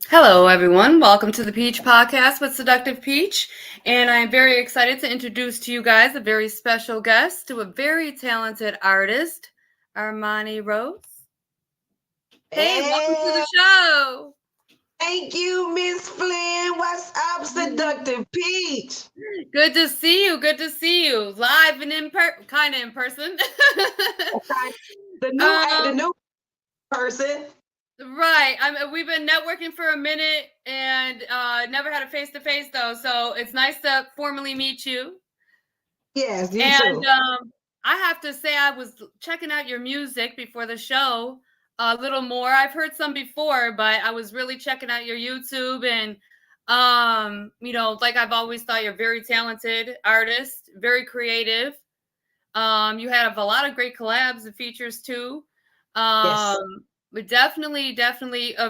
Hello, everyone. Welcome to the Peach Podcast with Seductive Peach. And I'm very excited to introduce to you guys a very special guest to a very talented artist, Armani Rose. Hey, welcome to Hey, the show. thank you, Miss Flynn. What's up, Seductive Peach? Good to see you. Good to see you. Live and kind of in person. Okay. The um, new person. right. We've been networking for a minute and never had a face to face though. So it's nice to formally meet you. Yes, you And too. I have to say, I was checking out your music before the show a little more. I've heard some before, but I was really checking out your YouTube and like I've always thought you're a very talented artist, very creative. You have a lot of great collabs and features too. Yes. But definitely,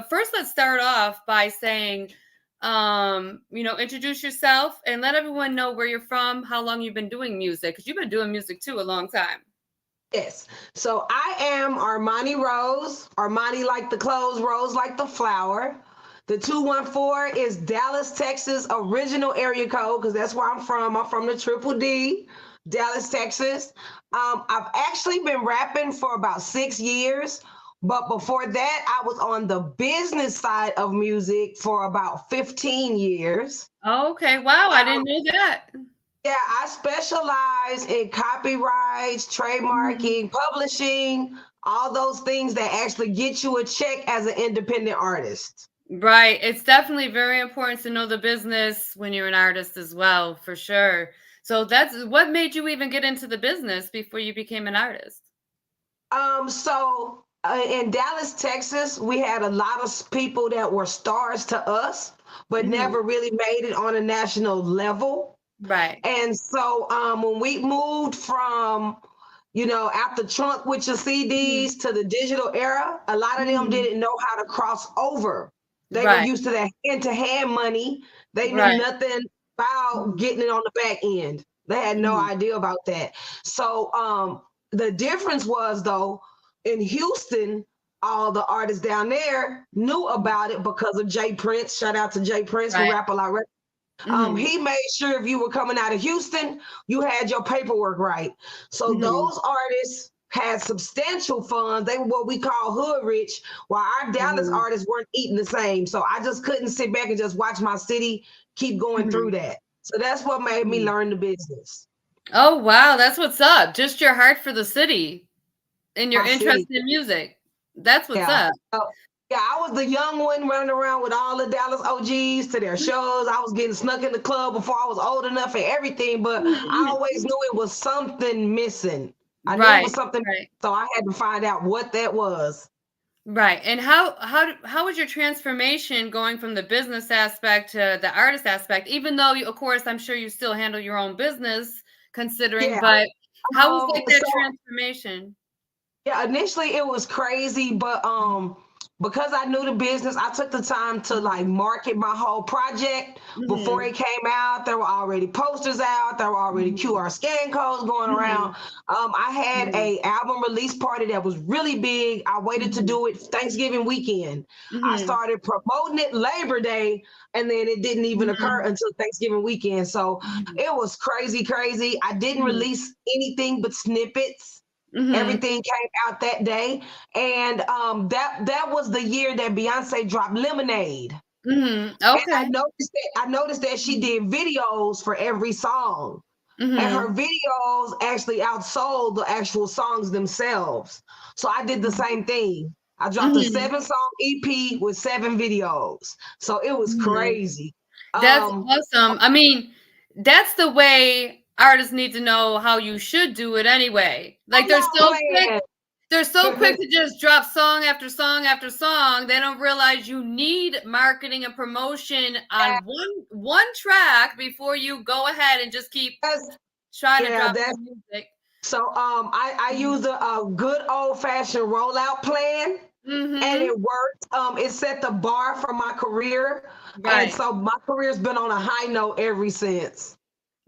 first let's start off by saying introduce yourself and let everyone know where you're from, how long you've been doing music, because you've been doing music too a long time. Yes. So I am Armani Rose. Armani like the clothes, Rose like the flower. The 214 is Dallas, Texas, original area code, because that's where I'm from. I'm from the Triple D, Dallas, Texas. I've actually been rapping for about 6 years. But before that, I was on the business side of music for about 15 years. Oh, okay. Wow, I didn't Um, know that. yeah, I specialize in copyrights, Mhm. trademarking, publishing, all those things that actually get you a check as an independent artist. Right. It's definitely very important to know the business when you're an artist as well, for sure. So that's what made you even get into the business before you became an artist. In Dallas, Texas, we had a lot of people that were stars to us, but Hmm. never really made it on a national level. Right. And so when we moved from, out the trunk with your Hmm. CDs to the digital era, a lot of them Hmm. didn't know how to cross over. They were Right. used to that hand to hand money. They knew Right. nothing about Mhm. getting it on the back end. They had no Mhm. idea about that. So the difference was, though, in Houston, all the artists down there knew about it because of Jay Prince. Shout out to Jay Prince from Right. Rap A Lot. Mhm. He made sure if you were coming out of Houston, you had your paperwork right. So Mhm. those artists had substantial funds. They were what we call hood rich, while our Dallas Mhm. artists weren't eating the same. So I just couldn't sit back and just watch my city keep going through Mhm. that. So that's what made me Mhm. learn the business. Oh, wow, that's what's up. Just your heart for the city and your My interest city. in music. That's what's Yeah. up. So, yeah, I was the young one running around with all the Dallas OGs to their shows. I was getting snuck in the club before I was old enough and everything, but I always knew it was something missing. I knew it Right, was something, right, so I had to find out what that was. right. And how was your transformation going from the business aspect to the artist aspect? Even though of course, I'm sure you still handle your own business considering, Yeah. but how was like that So transformation? Yeah, initially it was crazy, but because I knew the business, I took the time to like Mhm. market my whole project before Mhm. it came out. There were already posters out, there were already Mhm. QR scan codes going around. Mhm. I had Mhm. a album release party that was really big. I waited to Mhm. do it Thanksgiving weekend. I Mhm. started promoting it Labor Day, and then it didn't even occur Mhm. until Thanksgiving weekend. So Mhm. it was crazy, crazy. I didn't Mhm. release anything but snippets. Mhm. Everything came out that day, and that was the year that Beyonce dropped Lemonade. Mhm. And I Okay. noticed that she Mhm. did videos for every song, and her Mhm. videos actually outsold the actual songs themselves. So I did the Mhm. same thing. I dropped a Mhm. 7-song EP with 7 videos. So it was Mhm. crazy. That's Um, awesome. I mean, that's the way artists need to know how you should do it anyway. Like I'm not playing. they're so quick to just drop song after song after song. They don't realize you need marketing and promotion on one track before you go ahead and just keep That's trying to yeah, drop that's more music. So I Mhm. used a good old fashioned rollout plan, and Mhm. it worked. It set the bar for my career, and Right. so my career's been on a high note ever since.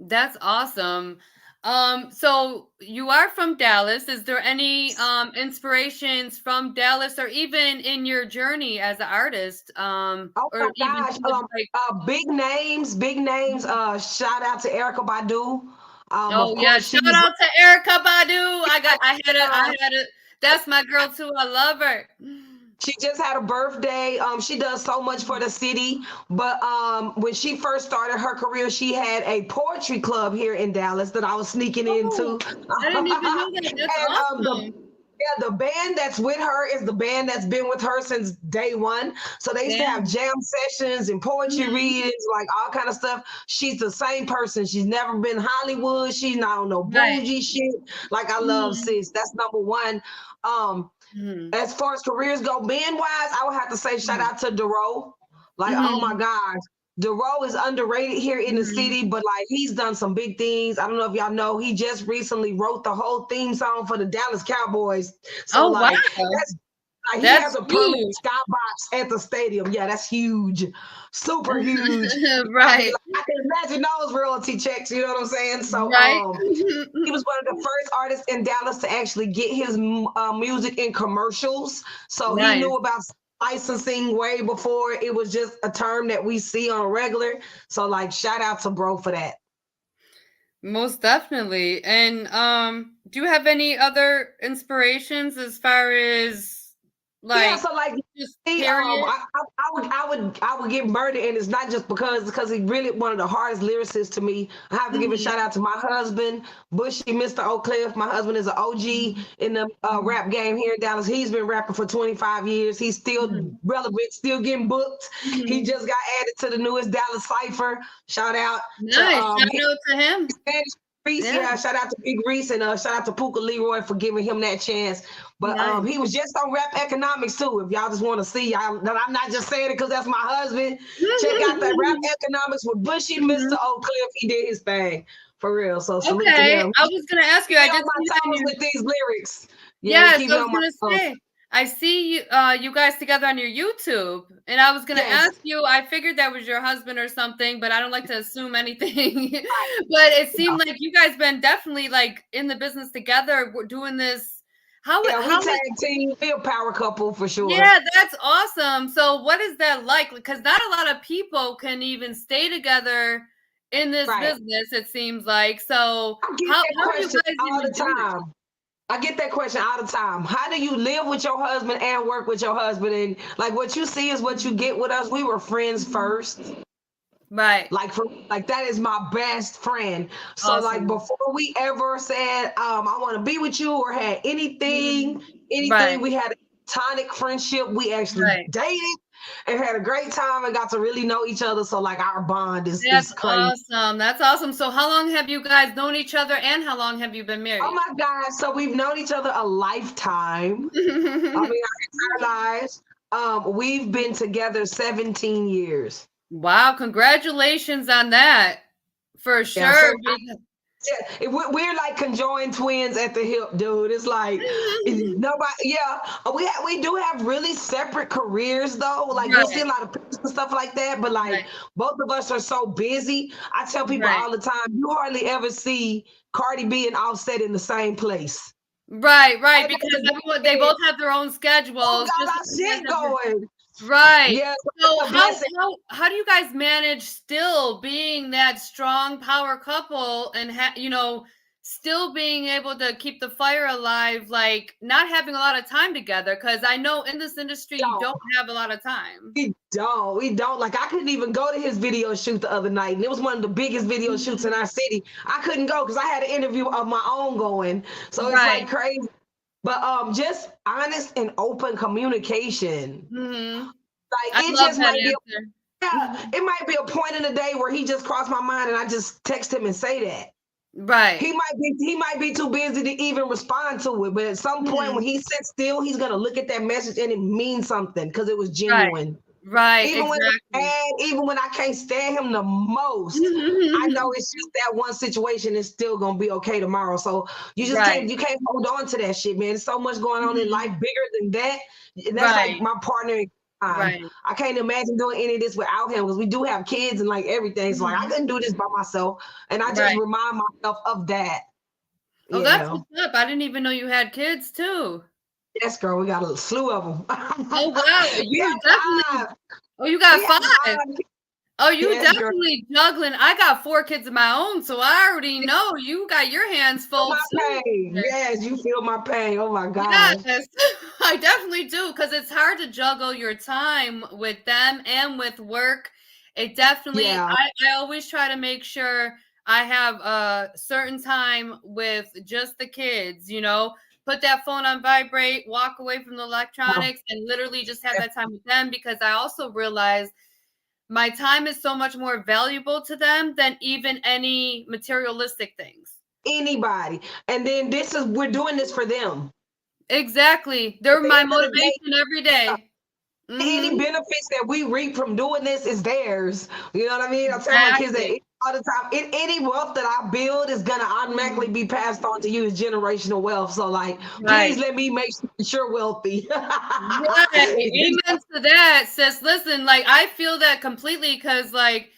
That's awesome. So you are from Dallas. Is there any inspirations from Dallas or even in your journey as an artist? Oh Or my even gosh. to like Big names, big names. Mhm. Shout out to Erica Badu. Oh Of yeah, course, shout she's out to Erica Badu. I had it. That's my girl too. I love her. she just had a birthday. She does so much for the city. But when she first started her career, she had a poetry club here in Dallas that I was sneaking Oh, into. I didn't even know that. That's And awesome. the band that's with her is the band that's been with her since day one. So they used to have Damn. jam sessions and poetry Mhm. readings, like all kind of stuff. She's the same person. She's never been Hollywood. She's not on no Right. bougie shit. Like I love Mhm. sis. That's number one. Um, Mhm. as far as careers go, band wise, I would have to say shout Mhm. out to Dero. Like, oh my Mhm. gosh. Dero is underrated here in the Mhm. city, but like he's done some big things. I don't know if y'all know, he just recently wrote the whole theme song for the Dallas Cowboys. So Oh like wow. that's like he has That's a permanent huge. skybox at the stadium. Yeah, that's huge. Super huge. I mean, Right. like, I can imagine those royalty checks, you know what I'm saying? So Right. he was one of the first artists in Dallas to actually get his music in commercials. So he Nice. knew about licensing way before it was just a term that we see on a regular. So like shout out to bro for that. Most definitely. And do you have any other inspirations as far as Yeah, like so like just he, period? I would give murder, and it's not just because he's really one of the hardest lyricists to me. I have to give a Mhm. shout out to my husband, Bushy, Mr. Oak Cliff. My husband is an OG Mhm. in the Mhm. rap game here in Dallas. He's been rapping for 25 years. He's still Mhm. relevant, still getting booked. He Mhm. just got added to the newest Dallas Cipher. Shout out to Nice. Shout out to him. Spanish Reese, Yeah. yeah, shout out to Big Reese and shout out to Puka Leroy for giving him that chance. But Nice. he was just on Rap Economics too. If y'all just want to see, y'all, that I'm not just saying it because that's my husband. Check out that Rap Economics with Bushy, Mr. Mhm. Oak Cliff. He did his thing for real. So salute to Okay. him. I was gonna ask you. Keep me I on did see my that in toes your with these lyrics. Yeah, he yes, keep I me was on my gonna toes. say. I see you you guys together on your YouTube, and I was gonna Yes, ask you, I figured that was your husband or something, but I don't like to assume anything. right. But it Yeah, seemed like you guys been definitely like in the business together, doing this. yeah, we How tag is team, we a power couple for sure. yeah, that's awesome. So what is that like? Because not a lot of people can even stay together in this Right. business, it seems like. So I get that how do you question guys all the even do it? time. I get that question all the time. How do you live with your husband and work with your husband? And like what you see is what you Mhm, get with us. We were friends mhm. first. Right. Like that is my best friend. So like Awesome. before we ever said I want to be with you or had Mhm. anything, Right, we had a tonic friendship. We actually right. dated and had a great time and got to really know each other. So like our bond is That's crazy. awesome. That's awesome. So how long have you guys known each other and how long have you been Oh married? my God. So we've known each other a lifetime. I mean, our entire lives. We've been together 17 years. Wow, congratulations on that. For Yeah, sure. so we're like conjoined twins at the hip, dude. It's like nobody. Yeah, we do have really separate careers though. Like you'll see Right, a lot of pictures and stuff like that. But like right, both of us are so busy. I tell people right. all the time, you hardly ever see Cardi B and Offset in the same place. Right, right, And because that's a everyone they big both have their own oh, schedules, just got like our you guys shit have your going. right. Yeah, so So it's a blessing. how do you guys manage still being that strong power couple and still being able to keep the fire alive, like not having a lot of time together? Because I know in this industry you Don't. don't have a lot of time. We don't. Like I couldn't even go to his video shoot the other night, and it was one of the biggest video shoots in Mhm. our city. I couldn't go because I had an interview of my own going. So it's Right. like crazy. But just honest and open communication. Mhm. Like I it love just that might be answer. yeah, Mhm. it might be a point in the day where he just crossed my mind and I just text him and say that. Right. He might be too busy to even respond to it, but at some point when Mhm. he sits still, he's gonna look at that message and it means something because it was Right. genuine. Right, Even when it's exactly. bad, even when I can't stand him the most, I know it's just that one situation is still gonna be okay tomorrow. So you just Right. can't hold on to that shit, man. There's so much going on in life Mhm. bigger than that. And that's like Right. my partner in crime. Right. I can't imagine doing any of this without him because we do have kids and like everything. So like I Mhm. couldn't do this by myself. And I just Right. remind myself of that. Oh, that's Yeah. what's up. I didn't even know you had kids too. Yes, girl, we got a slew of them. Oh wow, we you have definitely. 5. Oh, you We got have 5. 5. Oh, you Yes, girl. definitely juggling. I got 4 kids of my own, so I already know you got your hands Feel full my too. pain. Yes, you feel my pain. Oh my gosh. Yes, I definitely do because it's hard to juggle your time with them and with work. It definitely, Yeah. I always try to make sure I have a certain time with just the kids, put that phone on vibrate, walk away from the Oh, electronics, and literally just have that time with them because I also realize my time is so much more valuable to them than even any materialistic things. anybody. And then we're doing this for them. Exactly. At They're the my end of the day, motivation every day. any Mhm. benefits that we reap from doing this is theirs. You know what I mean? I tell my kids that Exactly. all the time. Any wealth that I build is gonna automatically Mhm. be passed on to you as generational wealth. So, like, please Right. let me make sure that you're wealthy. Right. Amen to that, sis. Listen, like I feel that completely because like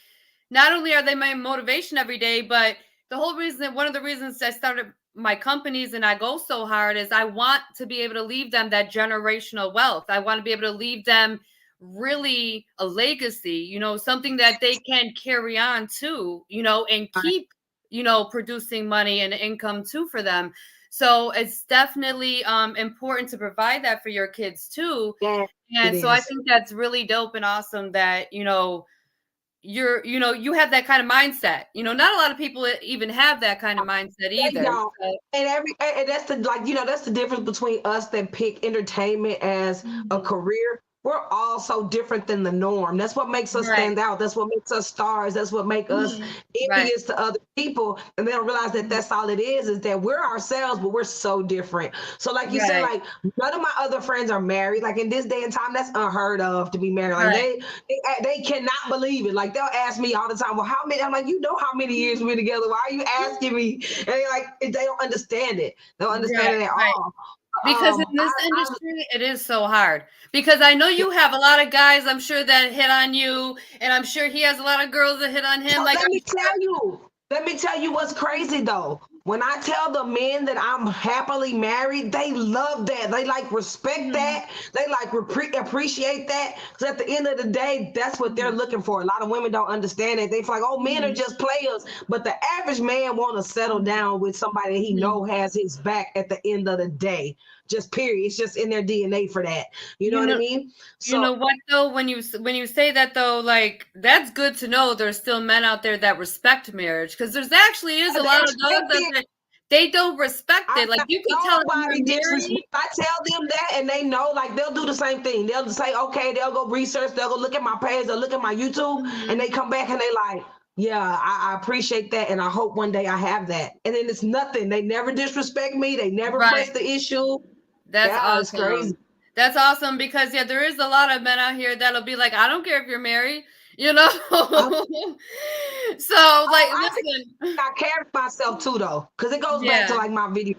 not only are they my motivation every day, but the whole reason, one of the reasons I started my companies and I go so hard is I want to be able to leave them that generational wealth. I want to be able to leave them really a legacy, something that they can carry on to, and keep, producing money and income too for them. So it's definitely important to provide that for your kids too. Yeah, it And so I is. think that's really dope and awesome that, you have that kind of mindset. Not a lot of people even have that kind of mindset They either. don't. So, And that's the that's the difference between us that pick entertainment as a mhm. career. We're all so different than the norm. That's what makes us Right. stand out. That's what makes us stars. That's what makes us Mhm. Right. envious to other people. And they don't realize that Mhm. that's all it is that we're ourselves, but we're so different. So, like you said, Right. like none of my other friends are married. Like in this day and time, that's unheard of to be married. Like Right. they cannot believe it. Like they'll ask me all the time, well, how many? I'm like, you know how many years we're together. Why are you asking me? And they don't understand it. They don't understand Right. it at Right. all. Because in this I industry, it is so hard. Because I know you have a lot of guys, I'm sure, that hit on you, and I'm sure he has a lot of girls that hit on So him. Like, let I'm me sure. tell you. Let me tell you what's crazy though. When I tell the men that I'm happily married, they love that. They like respect Mhm. that. They like appreciate that. Because at the end of the day, that's what they're Mhm. looking for. A lot of women don't understand it. They feel like, oh, men are Mhm. just players. But the average man want to settle Mhm. down with somebody that he Mhm. know has his back at the end of the day. Just period. It's just in their DNA for that. You know You what I know, mean? You So know what though? When you say that though, like that's good to know. There's still men out there that respect marriage because there's actually is a they lot of respect dogs out it. there they don't respect I it. Like you could tell if nobody you're disrespect. married. I tell them that, and they know. Like they'll do the same thing. They'll say, okay, they'll go research. They'll go look at my page. They'll look at my YouTube, and Mhm. they come back and they like, yeah, I appreciate that, and I hope one day I have that. And then it's nothing. They never disrespect me. They never Right. press the issue. That's Yeah, it's crazy. awesome. That's awesome because yeah, there is a lot of men out here that'll be like, I don't care if you're married, you know. Uh, So like, oh, listen, I carry myself too though, because it goes back to yeah. like my video.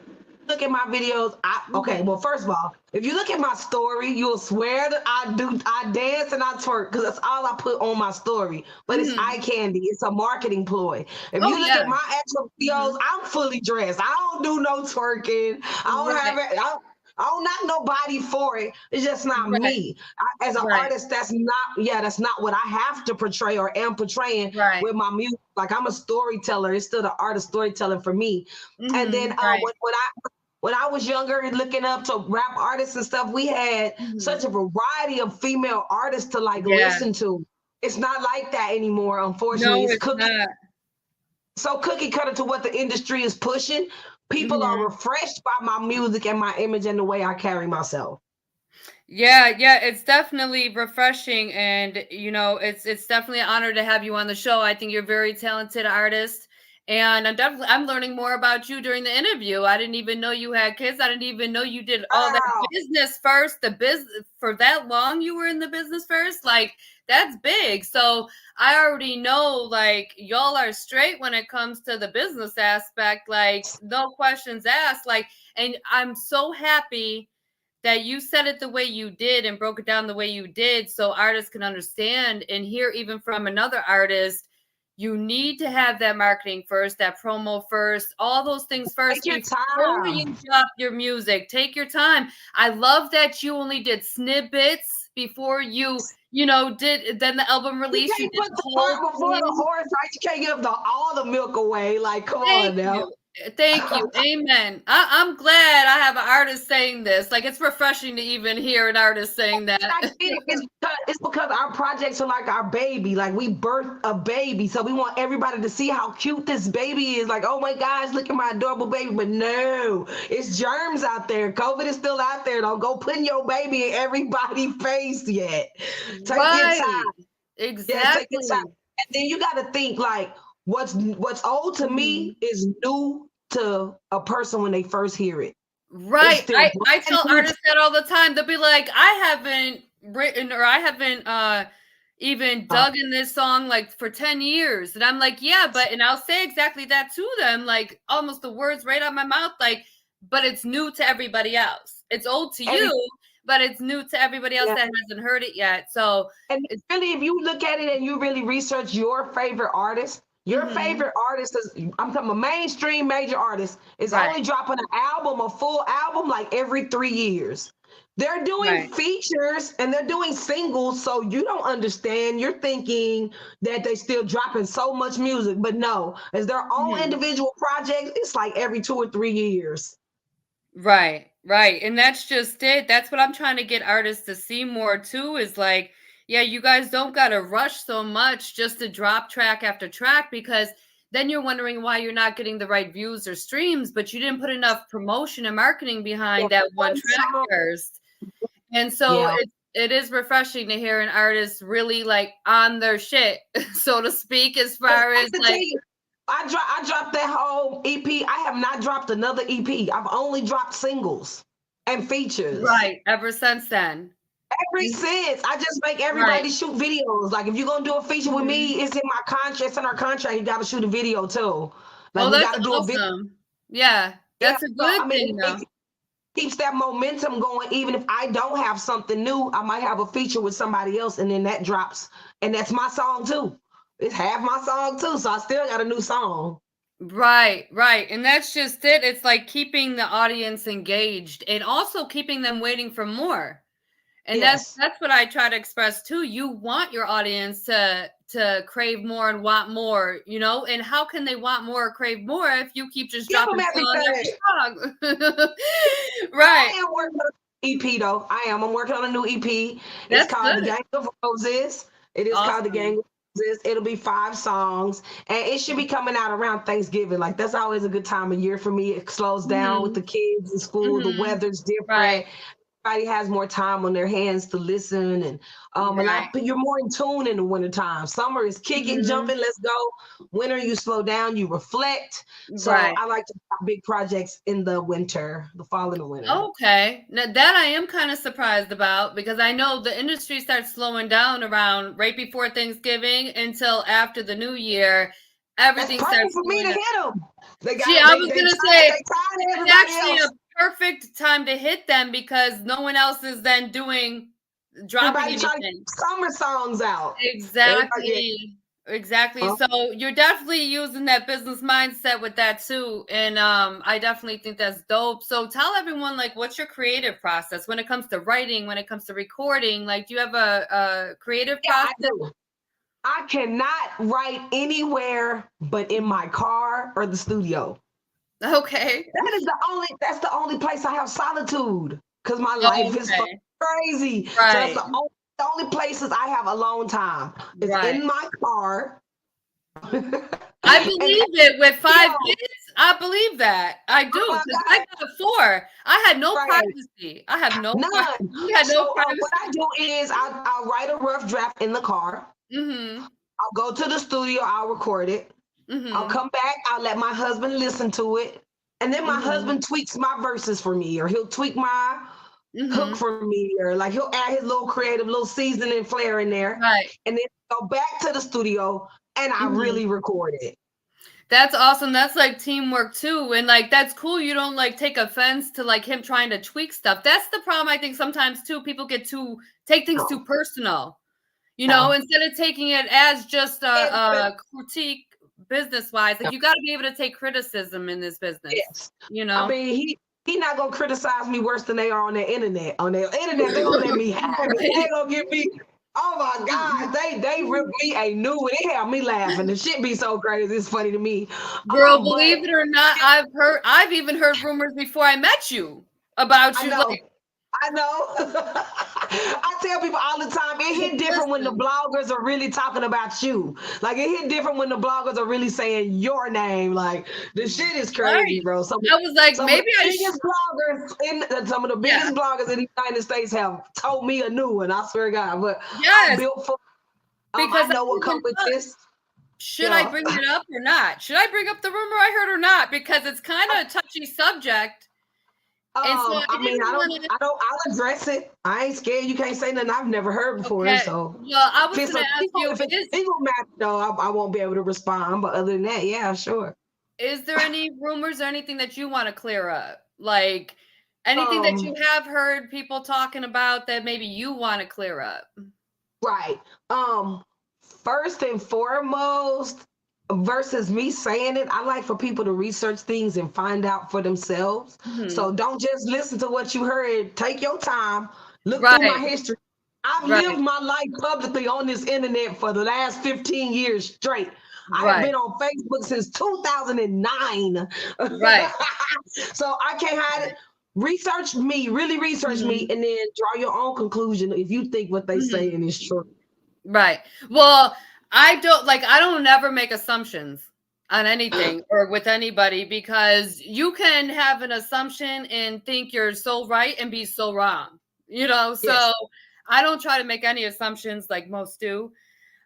Look at my videos. Okay, Mhm. well, first of all, if you look at my story, you'll swear that I dance and I twerk because that's all I put on my story. But it's eye Mhm. candy. It's a marketing ploy. If Oh you look yeah. at my actual videos, Mhm. I'm fully dressed. I don't do no twerking. I don't have Right. it. I don't knock nobody for it. It's just not Right. me. As an Right. artist, that's not what I have to portray or am portraying Right. with my music. Like I'm a storyteller. It's still the art of storytelling for me. And then Right. when I was younger and looking up to rap artists and stuff, we had Mhm. such a variety of female artists to like Yeah. listen to. It's not like that anymore, unfortunately. No, It's it's not. cookie cutter to what the industry is pushing. People are Mhm. refreshed by my music and my image and the way I carry myself. Yeah, yeah, it's definitely refreshing and it's definitely an honor to have you on the show. I think you're a very talented artist and I'm learning more about you during the interview. I didn't even know you had kids. I didn't even know you did all that Girl, business first. The business for that long you were in the business first. Like that's big. So I already know like y'all are straight when it comes to the business aspect. Like no questions asked. Like and I'm so happy that you said it the way you did and broke it down the way you did so artists can understand and hear even from another artist you need to have that marketing first, that promo first, all those things first Take your before time. you drop your music. Take your time. I love that you only did snippets before you did then the album You release. You can't did put the the whole cart before the thing. horse, right? You can't give all the milk away. Like, come Thank on now. you. Thank you. Amen. I'm glad I have an artist saying this. Like, it's refreshing to even hear an artist saying that. I get it. It's because our projects are like our baby. Like, we birthed a baby. So we want everybody to see how cute this baby is. Like, oh my gosh, look at my adorable baby. But no, it's germs out there. COVID is still out there. Don't go putting your baby in everybody's face yet. Take your time. Right. Yes, take your time. Exactly. And then you got to think like what's old to Mhm. me is new to a person when they first hear it. It's Right. still I brand tell new to artists that all the time. They'll be like, I haven't written or I haven't even uh, dug in this song like for 10 years. And I'm like, yeah, and I'll say exactly that to them, like almost the words right out my mouth, like, but it's new to everybody else. It's old to every you, but it's new to everybody else yeah. that hasn't heard it yet. So And it's really, if you look at it and you really research your mhm, favorite artist is, I'm talking a mainstream major artist, is right, only dropping an album, a full album, like every 3 years. They're doing right. features and they're doing singles, so you don't understand. You're thinking that they still dropping so much music, but no, as their own Mhm. individual projects, it's like every 2 or 3 years. Right, right. And that's just it. That's what I'm trying to get artists to see more too is like, yeah, you guys don't got to rush so much just to drop track after track because then you're wondering why you're not getting the right views or streams, but you didn't put enough promotion and marketing Yeah, behind that one one track song. first. And so Yeah. it is refreshing to hear an artist really like on their shit, so to speak, as 'Cause far I as have to tell like you, I dropped that whole EP. I have not dropped another EP. I've only dropped singles and features. right ever since then. Ever since, I just make Right. everybody shoot videos. Like if you're gonna do a feature with Mhm. me, it's in my contract. It's in our contract. You got to shoot a video too. Like Oh, we that's got to do a video. awesome. Yeah, Yeah. that's a So good I mean, thing though. it keeps that momentum going. Even if I don't have something new, I might have a feature with somebody else, and then that drops, and that's my song too. It's half my song too, so I still got a new song. Right, right. And that's just it. It's like keeping the audience engaged and also keeping them waiting for more. And that's Yes. that's what I try to express too. You want your audience to crave more and want more, you know? And how can they want more or crave more if you keep just Give them dropping song everything. after song? But Right. I am working on an EP though. I am. I'm working on a new EP. It's That's called The good. Gang of Roses. It is called The Gang Awesome. of Roses. It'll be 5 songs, and it should be coming out around Thanksgiving. Like that's always a good time of year for me. It slows down with Mhm. the kids in school. The Mhm. weather's Right. different. Everybody has more time on their hands to listen, and a Right. lot. You're more in tune in the wintertime. Summer is kicking, Mhm. jumping, let's go. Winter, you slow down, you reflect. So Right. I like to have big projects in the winter, the fall and the winter. Okay. Now that I am kind of surprised about because I know the industry starts slowing down around right before Thanksgiving until after the new year. That's Everything perfect starts for me slowing to down. hit them. They See, got I they was they gonna tired, say they tired of it's everybody actually a else. perfect time to hit them because no one else is then dropping Everybody trying to anything. get summer songs out. Everybody, yeah. Exactly. Exactly. Huh? So you're definitely using that business mindset with that too. And I definitely think that's dope. So tell everyone like what's your creative process when it comes to writing, when it comes to recording? Like do you have a creative Yeah, I process? do. I cannot write anywhere but in my car or the studio. Okay. That's the only place I have solitude because my life is Okay. crazy. So that's Right. the only places I have alone time is Right. in my car. I And believe it with five yo, kids. I believe that. I oh do my because I God, got four. I had no right. privacy. I have no privacy. None. We had no So what privacy. I do is I'll write a rough draft in the car. Mm-hmm. I'll go to the studio. I'll record it. I'll Mm-hmm. come back. I'll let my husband listen to it. And then my Mm-hmm. husband tweaks my verses for me, or he'll tweak my hook Mm-hmm. for me, or like he'll add his little creative, little seasoning flair in there. Right. And then go back to the studio and I Mhm. really record it. That's awesome. That's like teamwork too. And like that's cool. You don't like take offense to like him trying to tweak stuff. That's the problem I think sometimes too. People get too take things too personal. instead of taking it as just a critique business wise, like you got to be able to take criticism in this business. Yes. I mean, he not gonna criticize me worse than they are on the internet. On their internet, they gonna let me have it. They gonna give me. Oh my God, they ripped me a new one. It had me laughing. The shit be so crazy. It's funny to me. Girl, believe it or not, I've even heard rumors before I met you about you. I know. I tell people all the time, it hit different when the bloggers are really talking about you. Like it hit different when the bloggers are really saying your name. Like the shit is crazy, bro. So I was like, maybe some of the biggest bloggers in the United States have told me a new one. I swear to God. But yes, I'm built for because I know what comes with this. Should I bring it up or not? Should I bring up the rumor I heard or not? Because it's kind of a touchy subject. I'll address it. I ain't scared. You can't say nothing I've never heard before. Okay. So, well, I was going to ask you, if it's legal matter, though, I won't be able to respond. But other than that, yeah, sure. Is there any rumors or anything that you want to clear up? Like anything that you have heard people talking about that maybe you want to clear up? Right. First and foremost, versus me saying it, I like for people to research things and find out for themselves. Mm-hmm. So don't just listen to what you heard. Take your time, look through my history. I've lived my life publicly on this internet for the last 15 years straight. I have been on Facebook since 2009. Right. So I can't hide it. Research me, really research me, and then draw your own conclusion if you think what they saying is true. Right. Well, I don't never make assumptions on anything or with anybody, because you can have an assumption and think you're so right and be so wrong, so I don't try to make any assumptions like most do.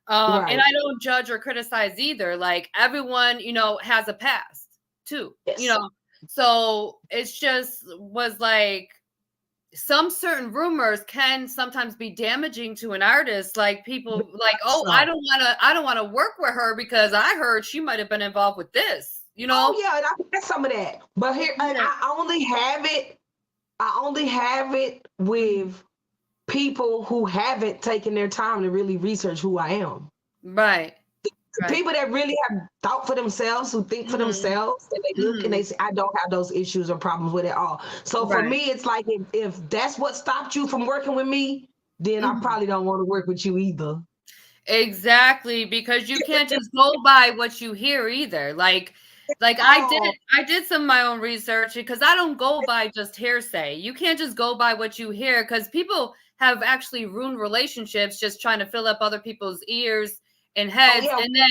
And I don't judge or criticize either. Like everyone, has a past too, so it's just was like, some certain rumors can sometimes be damaging to an artist. Like people like, I don't want to work with her because I heard she might have been involved with this, Oh yeah, and I get some of that. But here, I only have it with people who haven't taken their time to really research who I am. Right. People that really have thought for themselves, who think for themselves, and they look and they say, I don't have those issues or problems with it all. So for me, it's like, if that's what stopped you from working with me, then I probably don't want to work with you either. Exactly, because you can't just go by what you hear either. Like I did some of my own research, because I don't go by just hearsay. You can't just go by what you hear, because people have actually ruined relationships just trying to fill up other people's ears and heads, and then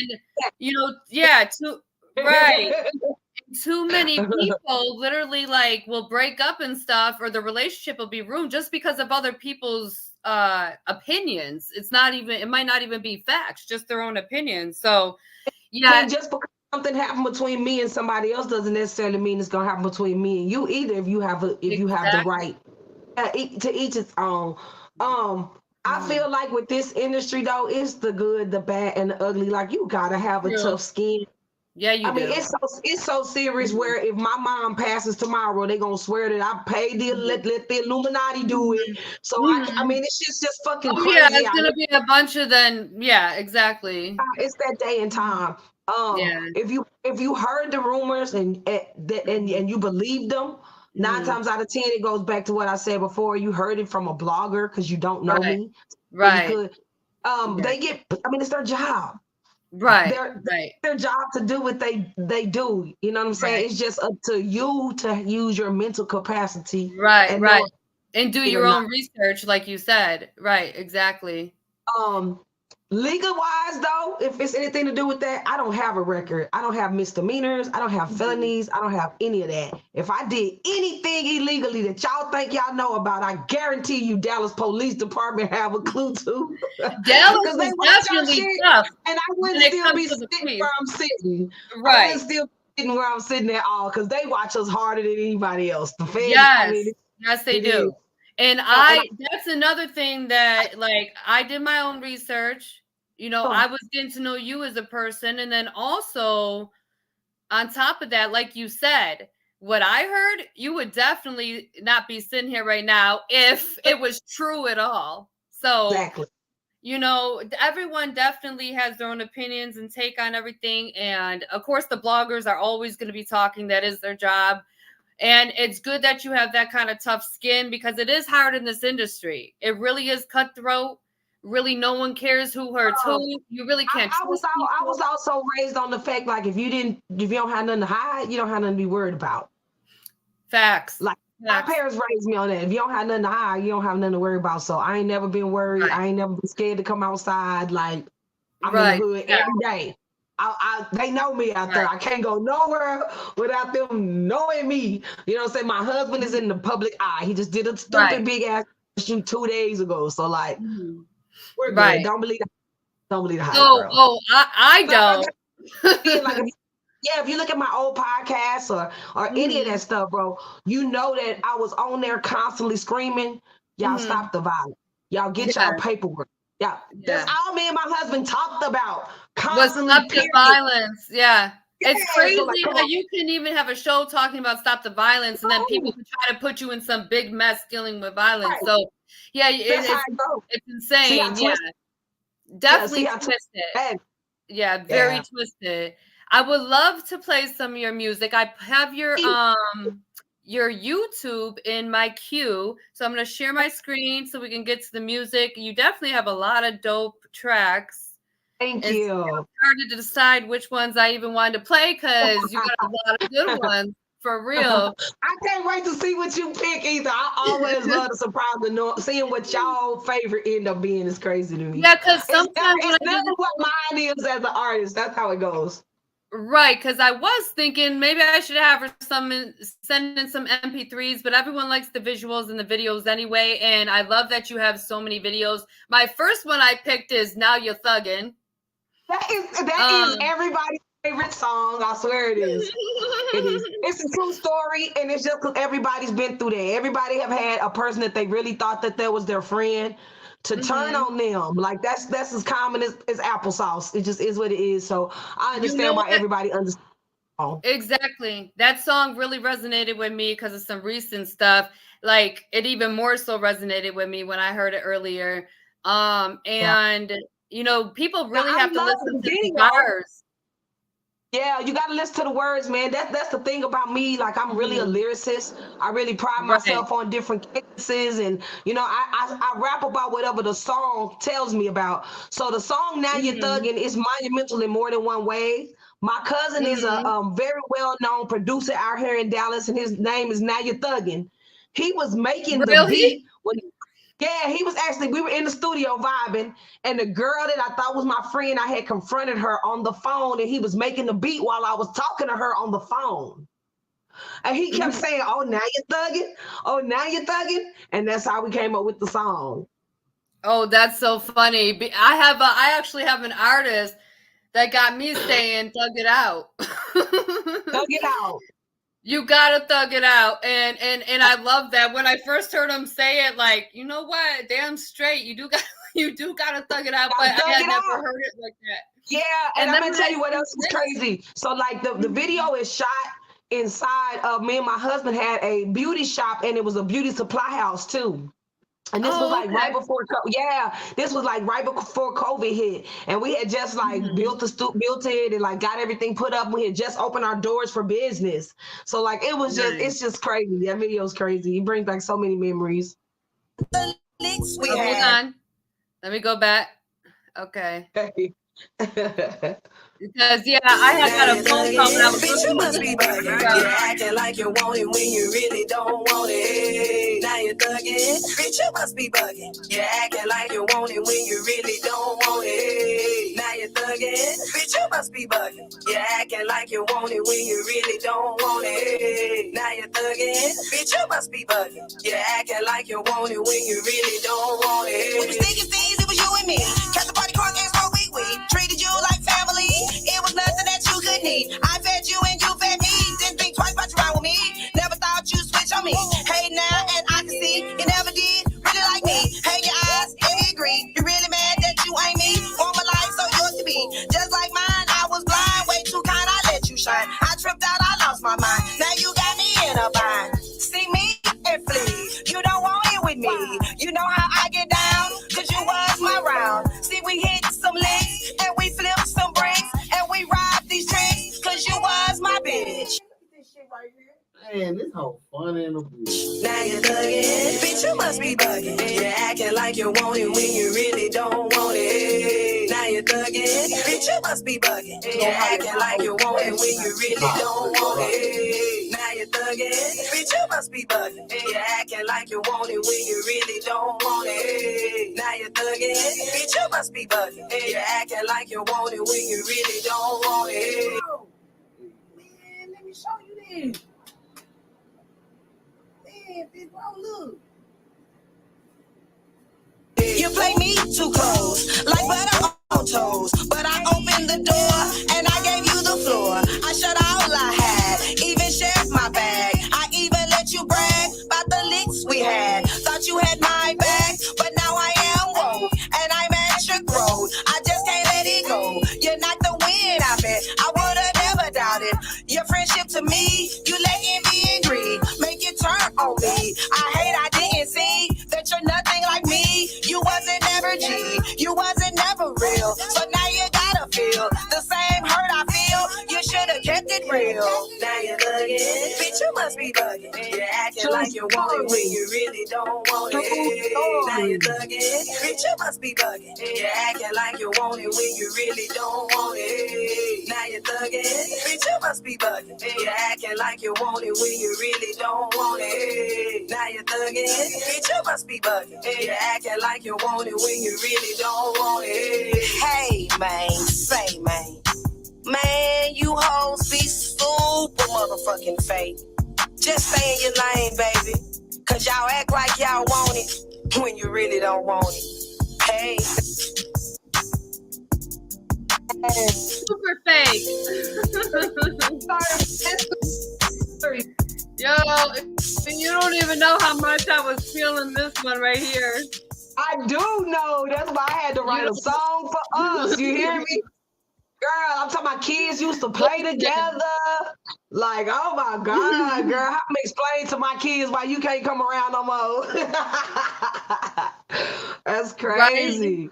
too many people literally will break up and stuff, or the relationship will be ruined just because of other people's opinions. It might not even be facts, just their own opinions. So just because something happened between me and somebody else doesn't necessarily mean it's gonna happen between me and you either, if you have the right. To each its own. I feel like with this industry though, it's the good, the bad, and the ugly. Like you gotta have a tough skin. Yeah, you do. I mean, it's so serious where if my mom passes tomorrow, they gonna swear that I paid let the Illuminati do it. So I mean, it's just fucking crazy. Yeah, it's gonna be a bunch of exactly. It's that day and time. If you heard the rumors and you believed them, 9 times out of 10, it goes back to what I said before. You heard it from a blogger because you don't know me. Right. They get, it's their job. Right. Their job to do what they do. You know what I'm saying? It's just up to you to use your mental capacity. Right. And do your own research, like you said. Right. Exactly. Legal wise though, if it's anything to do with that, I don't have a record. I don't have misdemeanors. I don't have felonies. I don't have any of that. If I did anything illegally that y'all think y'all know about, I guarantee you Dallas Police Department have a clue to. Dallas is definitely tough. And I wouldn't still be sitting where I'm sitting. Right. I wouldn't still be sitting where I'm sitting at all, because they watch us harder than anybody else. The feds, yes, they do. And that's another thing that, I did my own research. I was getting to know you as a person. And then also, on top of that, like you said, what I heard, you would definitely not be sitting here right now if it was true at all. So, you know, everyone definitely has their own opinions and take on everything. And of course, the bloggers are always going to be talking. That is their job. And it's good that you have that kind of tough skin because it is hard in this industry. It really is cutthroat. Really, no one cares who hurts who. You really can't trust I people. was also raised on the fact like if you don't have nothing to hide, you don't have nothing to be worried about. Facts. Like my parents raised me on that. If you don't have nothing to hide, you don't have nothing to worry about. So I ain't never been worried. Right. I ain't never been scared to come outside. Like I'm Right. in the hood every day. They know me out there. I can't go nowhere without them knowing me. You know what I'm saying? My husband is in the public eye. He just did a stupid big ass shoot 2 days ago. So like we're good. Don't believe the hype, girl. I don't. Like if you look at my old podcasts or any of that stuff, bro, you know that I was on there constantly screaming, y'all stop the violence. Y'all get y'all paperwork. Yeah, that's all me and my husband talked about. Constantly, stop the violence. Yeah. It's crazy so like, that you can even have a show talking about stop the violence and then people can try to put you in some big mess dealing with violence. Right. So yeah, it's insane. Yeah. Definitely twisted. Yeah, very twisted. I would love to play some of your music. I have your YouTube in my queue. So I'm going to share my screen so we can get to the music. You definitely have a lot of dope tracks. Thank you. It's hard to decide which ones I even wanted to play because you got a lot of good ones. For real. I can't wait to see what you pick either. I always love the surprise of seeing what y'all favorite end up being is crazy to me. Yeah, because sometimes it's never what mine is as an artist. That's how it goes. Right, because I was thinking maybe I should have her send in some MP3s, but everyone likes the visuals and the videos anyway. And I love that you have so many videos. My first one I picked is Now You're Thuggin'. That is everybody's favorite song. I swear it is. It is. It's a true story, and it's just because everybody's been through that. Everybody have had a person that they really thought that was their friend to turn on them. Like that's as common as applesauce. It just is what it is. So I understand why everybody understands. Exactly. That song really resonated with me because of some recent stuff. Like it even more so resonated with me when I heard it earlier. And you know, people really have to listen to the bars. Yeah, you got to listen to the words, man. That's the thing about me. Like, I'm really a lyricist. I really pride myself on different cases. And, you know, I rap about whatever the song tells me about. So the song Now You're Thuggin' is monumental in more than one way. My cousin is a very well-known producer out here in Dallas, and his name is Now You're Thuggin'. He was making the beat when he was actually, we were in the studio vibing, and the girl that I thought was my friend, I had confronted her on the phone, and he was making the beat while I was talking to her on the phone. And he kept saying, oh, now you're thugging. Oh, now you're thugging. And that's how we came up with the song. Oh, that's so funny. I actually have an artist that got me saying, thug it out. Thug it out. You gotta thug it out, and I love that. When I first heard him say it, like, you know what, damn straight, you do gotta thug it out. But I had never heard it like that. Yeah, and I'm gonna tell you what else is crazy. So like the video is shot inside of me and my husband had a beauty shop, and it was a beauty supply house too. And this was like right before, this was like right before COVID hit, and we had just like built it and like got everything put up. We had just opened our doors for business, so like it was it's just crazy. That video is crazy. It brings back so many memories. Hold on, let me go back. Okay. Because I had got a phone call when I was bitch, you must be bugging. You're acting like you want it when you really don't want it. Now you're thugging. Bitch, you must be bugging. You're acting like you want it when you really don't want it. Now you're thugging. Bitch, you must be bugging. You're acting like you want it when you really don't want it. Now you're thugging. Bitch, you must be bugging. You're acting like you want it when you really don't want it. When you thinking things, it was you and me. Kept the party crunk and smoke weed. Treated you like family. It was nothing that you could need. I fed you and you fed me. Didn't think twice about you around with me. Never thought you switch on me. Hey now, and I can see you never did really like me. Hey your eyes, and we agree. You really mad that you ain't me. Want my life so yours to be. Just like mine, I was blind. Way too kind, I let you shine. I tripped out, I lost my mind. Now you got me in a bind. See me and flee. You don't want it with me. You know how I get down, cause you was my round. Now you're thugging, bitch, you must be bugging. You're acting like you want it when you really don't want it. Now you're thugging, bitch, you must be bugging. You're acting like you want it when you really don't want it. Now you're thugging, bitch, you must be bugging. You're acting like you want it when you really don't want it. Now you're thugging, bitch, you must be bugging. You're acting like you want it when you really don't want it. Man, let me show you this. Man, big bro, look. You play me too close, like butter on toast. But I opened the door and I gave you the floor. I shut all I had, even shared my bag. I even let you brag about the licks we had. Thought you had my back, but now I am woke and I'm at your growth. I just can't let it go. You knocked the wind out of it. I would've never doubted your friendship to me. You let envy and greed make you turn on me. I hate I didn't see that you're nothing like me. You wasn't never G, you wasn't never real. So now you gotta feel the same hurt I feel. You should've kept it real. Now you're thugging, bitch, you must be bugging. You're acting like you want it when you really don't want it. Now you're thugging, bitch, you must be bugging. You're acting like you want it when you really don't want it. Now you're thugging, bitch, you must be bugging. You're acting like you want it when you really don't want it. Now you're thugging, bitch, you must be bugging. You're acting like you want it when you really don't want it. Hey, man, say, man. Man, you hoes be super motherfucking fake. Just stay in your lane, baby. Cause y'all act like y'all want it when you really don't want it. Hey. Super fake. Yo, you don't even know how much I was feeling this one right here. I do know. That's why I had to write a song for us. You hear me? Girl, I'm talking about kids used to play together. Like, oh my God, girl, how me explain to my kids why you can't come around no more? That's crazy. Right.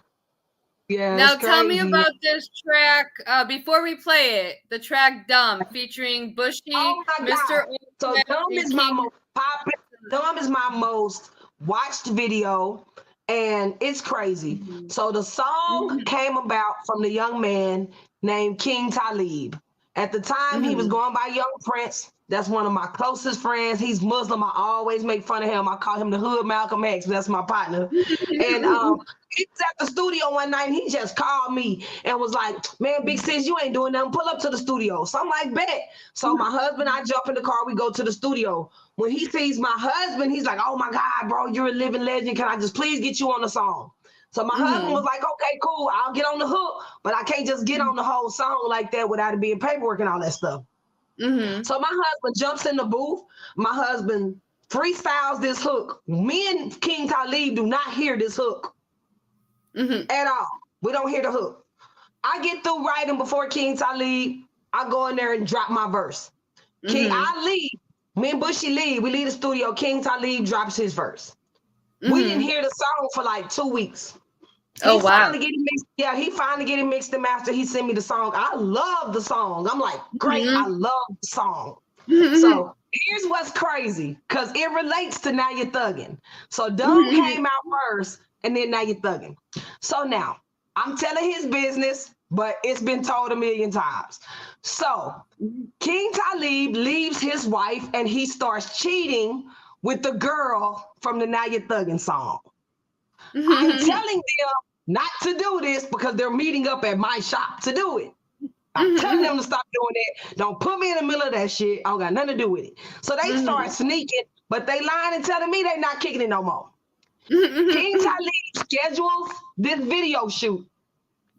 Yeah. Now tell me about this track before we play it. The track "Dumb" featuring Bushy, Oh my Mr. God. So Dumb is my most popular. Dumb is my most watched video, and it's crazy. So the song came about from the young man named King Talib. At the time, he was going by Young Prince. That's one of my closest friends. He's Muslim. I always make fun of him. I call him the Hood Malcolm X. That's my partner. And he was at the studio one night and he just called me and was like, man, big sis, you ain't doing nothing. Pull up to the studio. So I'm like, bet. So my husband, I jump in the car, we go to the studio. When he sees my husband, he's like, oh my God, bro, you're a living legend. Can I just please get you on the song? So my husband was like, okay, cool, I'll get on the hook, but I can't just get on the whole song like that without it being paperwork and all that stuff. So my husband jumps in the booth. My husband freestyles this hook. Me and King Talib do not hear this hook at all. We don't hear the hook. I get through writing before King Talib. I go in there and drop my verse. I leave. Me and Bushy leave. We leave the studio. King Talib drops his verse. We didn't hear the song for like 2 weeks. He finally get it mixed. Yeah, he finally get it mixed and mastered. He sent me the song. I love the song. I'm like, great, I love the song. So here's what's crazy, because it relates to Now You're Thugging. So Dumb came out first, and then Now You're Thugging. So now, I'm telling his business, but it's been told a million times. So King Talib leaves his wife, and he starts cheating with the girl from the Now You're Thugging song. I'm telling them not to do this because they're meeting up at my shop to do it. I'm telling them to stop doing that. Don't put me in the middle of that shit. I don't got nothing to do with it. So they start sneaking, but they lying and telling me they're not kicking it no more. King Talib schedules this video shoot.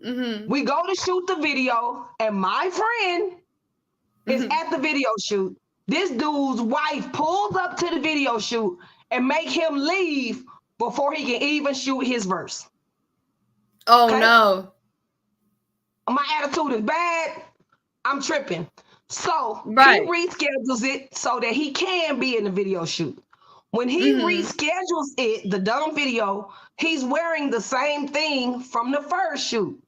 We go to shoot the video, and my friend is at the video shoot. This dude's wife pulls up to the video shoot and make him leave before he can even shoot his verse. Oh, okay? No. My attitude is bad. I'm tripping. So he reschedules it so that he can be in the video shoot. When he reschedules it, the Dumb video, he's wearing the same thing from the first shoot,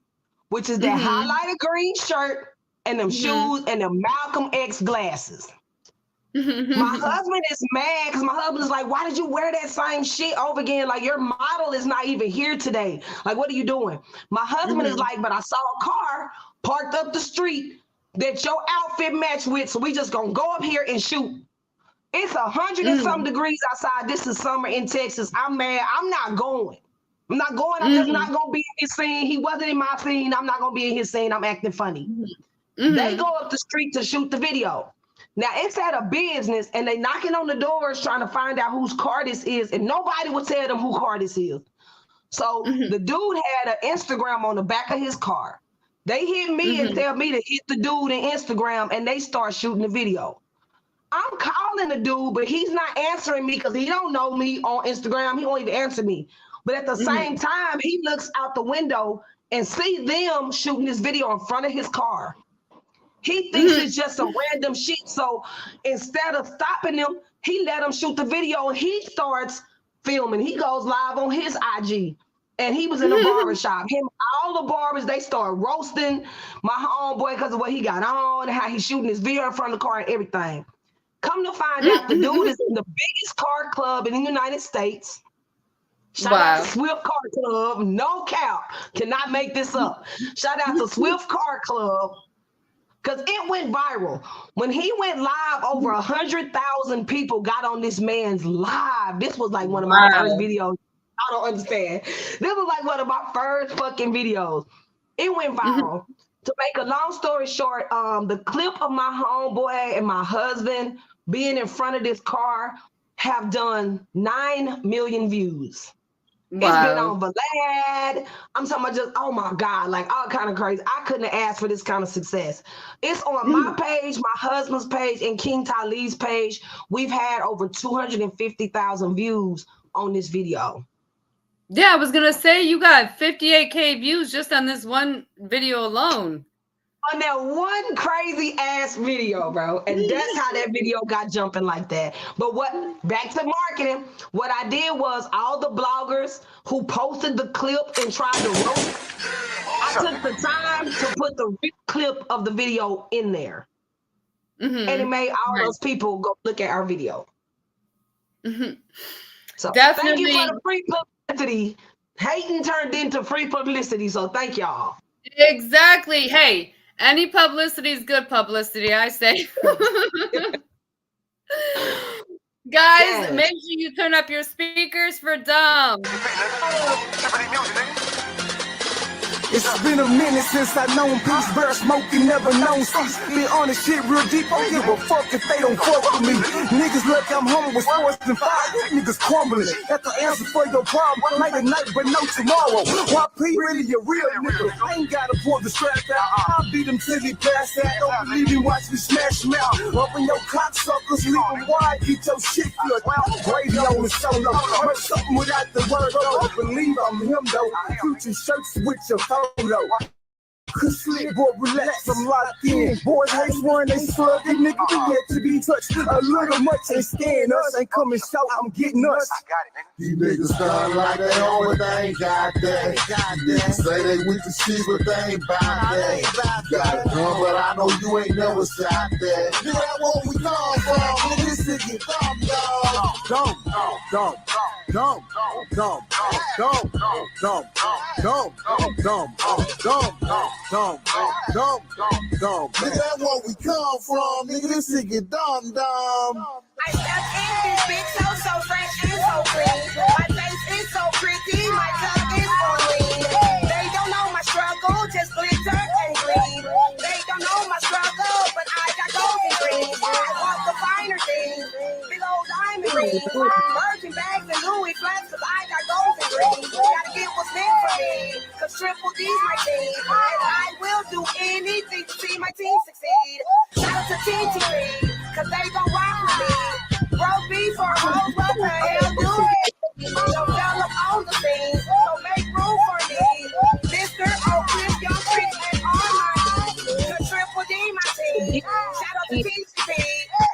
which is that highlighter green shirt and them shoes and them Malcolm X glasses. My husband is mad because my husband is like, why did you wear that same shit over again? Like, your model is not even here today. Like, what are you doing? My husband is like, but I saw a car parked up the street that your outfit matched with, so we just gonna go up here and shoot. It's 100 and some degrees outside. This is summer in Texas. I'm mad. I'm not going. I'm not going. I'm just not gonna be in his scene. He wasn't in my scene. I'm not gonna be in his scene. I'm acting funny. They go up the street to shoot the video. Now it's at a business and they knocking on the doors trying to find out whose car this is, and nobody will tell them who car this is. So the dude had an Instagram on the back of his car. They hit me and tell me to hit the dude in Instagram, and they start shooting the video. I'm calling the dude, but he's not answering me because he don't know me on Instagram. He won't even answer me. But at the same time, he looks out the window and see them shooting this video in front of his car. He thinks it's just some random shit. So instead of stopping them, he let them shoot the video and he starts filming. He goes live on his IG. And he was in a barbershop. Him, all the barbers, they start roasting my homeboy because of what he got on and how he's shooting his video in front of the car and everything. Come to find out, the dude is in the biggest car club in the United States. Shout out to Swift Car Club. No cap. Cannot make this up. Shout out to Swift Car Club. Because it went viral. When he went live, over 100,000 people got on this man's live. This was like one of my first videos. I don't understand. This was like one of my first fucking videos. It went viral. To make a long story short, the clip of my homeboy and my husband being in front of this car have done 9 million views. It's been on Vlad. I'm talking about just, oh my God, like all kind of crazy. I couldn't have asked for this kind of success. It's on my page, my husband's page, and King Talib's page. We've had over 250,000 views on this video. Yeah, I was going to say you got 58K views just on this one video alone. On that one crazy ass video, bro. And that's how that video got jumping like that. But back to marketing, what I did was all the bloggers who posted the clip and tried to roast, I took the time to put the real clip of the video in there. And it made all those people go look at our video. So definitely. Thank you for the free publicity. Hating turned into free publicity, so thank y'all. Exactly. Hey, any publicity is good publicity, I say. Guys, make sure you turn up your speakers for Dumb. It's been a minute since I known peace, bear smoking, never known cease. Be honest, shit real deep, don't give a fuck if they don't fuck with me. Niggas lucky I'm home with sports and fire, niggas crumbling. That's the answer for your problem, like tonight but no tomorrow. YP really a real nigga, I ain't gotta pull the strap out. I'll beat them till he pass out, don't believe me, watch me smash them out. Open your cocksuckers, leave them wide, get your shit good. Radio is solo, I'm something without the word though. Believe I'm him though, future shirts with your photo. Cause slick boy, relax, I'm locked in. Boys hate one, they slug, they nigga be yet to be touched. A little much ain't scaring us, ain't coming shout, I'm getting us. These niggas sound like they on, but they ain't got that. Say they with the shit, but they ain't bout that. Got a gun, but I know you ain't never shot that. Nigga, that's what we come from. Nigga, this shit get dumb, dog. Dumb. Nigga, that's what we come from. Nigga, this shit get dumb. I stepped in this bitch so fresh and so clean. My face is so pretty, my tongue is so lean. They don't know my struggle, just glitter and gleam. They don't know my struggle, but I got golden dreams. I want the finer things, big old diamond rings, Virgin bags and Louis flats, cause I got golden dreams. Gotta get what's meant for me, cause Triple D's my team. And I will do anything to see my team succeed. Shout out to TTV, cause they gon' rock with me. Broke beef or hoes, what the hell do it? Develop on the scene, so make room for me. Mr. Oakland, Young Chris, and Armani. The Triple D, my team. Shout out to TCP,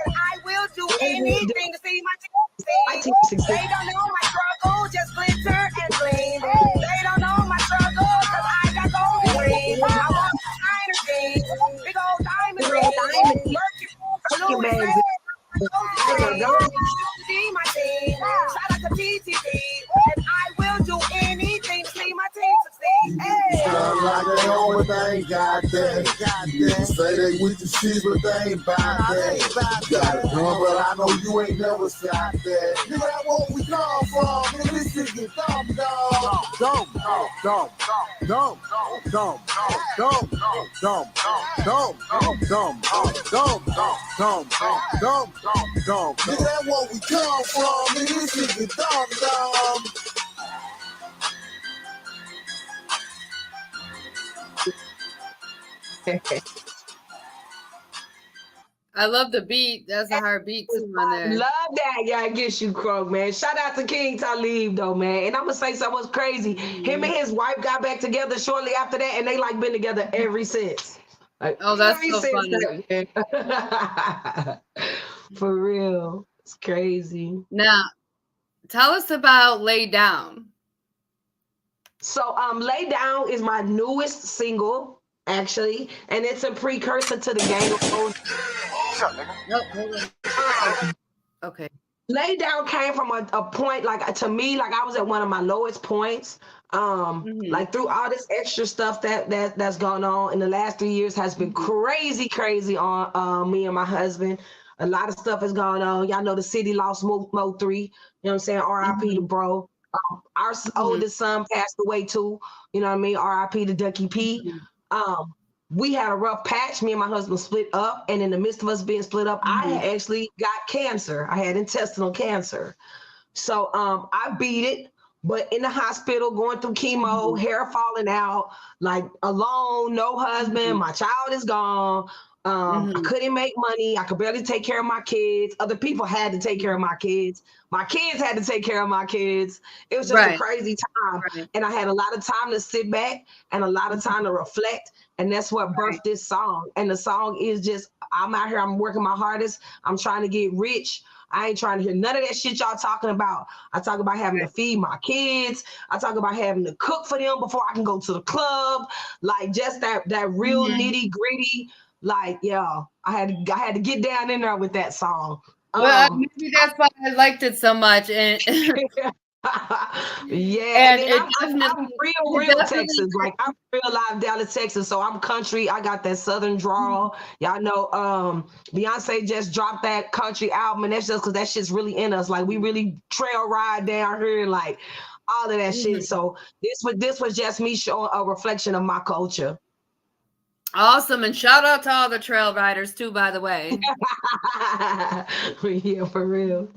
and I will do anything to see my team succeed. They don't know my struggle, just glitter and gleam. They don't know my struggle, cause I got golden dreams. I want the finer things, big old diamond rings, Louis they ain't got that. Niggas say they with the shit, but they ain't bout that. Got a gun, but I know you ain't never shot that. Nigga, that's what we come from. Nigga, this shit get dumb, dog. Dumb. Nigga, that's what we come from. Nigga, this shit get dumb, dog. I love the beat. That's a hard beat too on there. Love that. Yeah, I get you, Croak, man. Shout out to King Talib, though, man. And I'm gonna say something was crazy. Him and his wife got back together shortly after that, and they like been together ever since. Like, Oh, that's so funny. For real. It's crazy. Now, tell us about Lay Down. So Lay Down is my newest single, actually, and it's a precursor to the Gang of Foes. Okay. Lay Down came from a point, like, to me, like I was at one of my lowest points. Like through all this extra stuff that's gone on in the last 3 years has been crazy on me and my husband. A lot of stuff has gone on. Y'all know the city lost Mo 3. You know what I'm saying? R.I.P. to bro. Our oldest son passed away too. You know what I mean? R.I.P. to Ducky P. We had a rough patch. Me and my husband split up, and in the midst of us being split up, I had actually got cancer. I had intestinal cancer. So I beat it, but in the hospital, going through chemo, hair falling out, like alone, no husband, my child is gone. I couldn't make money. I could barely take care of my kids. Other people had to take care of my kids. My kids had to take care of my kids. It was just a crazy time. And I had a lot of time to sit back and a lot of time to reflect. And that's what birthed this song. And the song is just, I'm out here, I'm working my hardest. I'm trying to get rich. I ain't trying to hear none of that shit y'all talking about. I talk about having to feed my kids. I talk about having to cook for them before I can go to the club. Like just that real nitty gritty. Like, yeah, I had to get down in there with that song. Well, maybe that's why I liked it so much. And yeah, and I'm real Texas. Like I'm real live Dallas, Texas. So I'm country. I got that southern drawl. Y'all know Beyonce just dropped that country album, and that's just because that shit's really in us. Like we really trail ride down here, like all of that shit. So this was just me showing a reflection of my culture. Awesome. And shout out to all the trail riders too, by the way. Yeah, for real.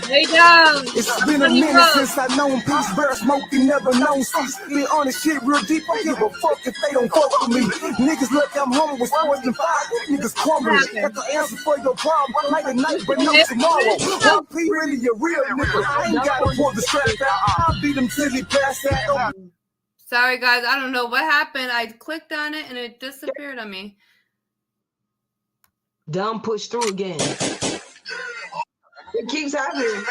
Lay down. It's been a minute since I known peace, bear smoking, never known cease. Be on this shit real deep, I give a fuck if they don't fuck with me. Niggas look, I'm home with worse than 5. Niggas crumbling. Got the answer for your problem, like a night, but no tomorrow. One P really a real nigga. I ain't gotta pull the strap out. I'll beat them till he pass out. Sorry, guys. I don't know what happened. I clicked on it and it disappeared on me. Dumb push through again. It keeps happening.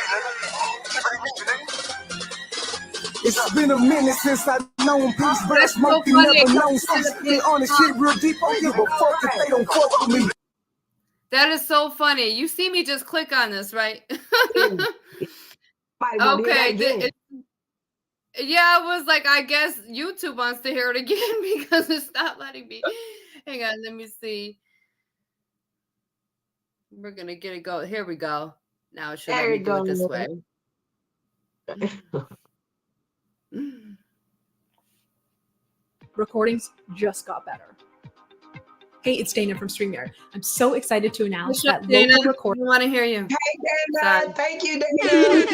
It's been a minute since I known peace, bear smoking, never known cease. Be on this shit real deep, I give a fuck if they don't fuck with me. That is so funny. You see me just click on this, right? Okay. Yeah, I was like, I guess YouTube wants to hear it again because it's not letting me. Hang on, let me see. We're gonna get it go. Here we go. Now it should let me do it this way. Recordings just got better. Hey, it's Dana from StreamYard. I'm so excited to announce that local recording. We want to hear you. Hey, Dana. Sorry. Thank you, Dana.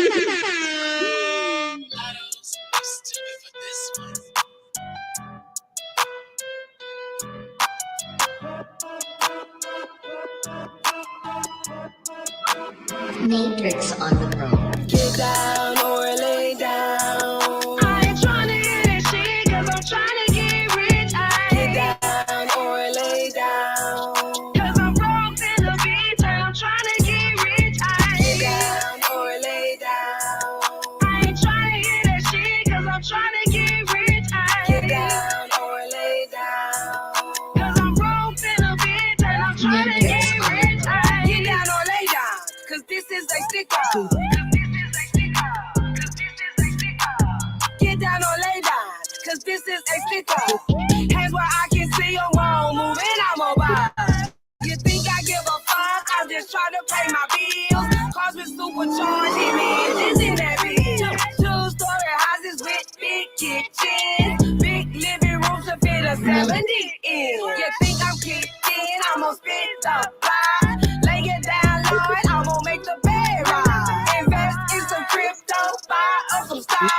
Matrix on the road. Get down or lay down. I ain't trying to hear that shit, cause I'm trying to get rich. Get down or lay down. Cause I'm broke in the beach and I'm trying to get rich. Get down or lay down. I ain't trying to hear that shit, cause I'm trying to get rich. Get down or lay down. Cause I'm broke in the beach and I'm trying to get rich. Get down or lay down. Cause this is a stick up. Get down or lay down. Hands where I can see them wrong, moving I'm mobile. You think I give a fuck? I'm just trying to pay my bills. Cars with supercharged, hit me engines in that bitch. Two-story houses with big kitchens, big living rooms to fit a 70 in. You think I'm kicked in? I'm gonna spit the block. Lay it down, Lord, I'm gonna make the bed rock. Invest in some crypto, buy up some stock.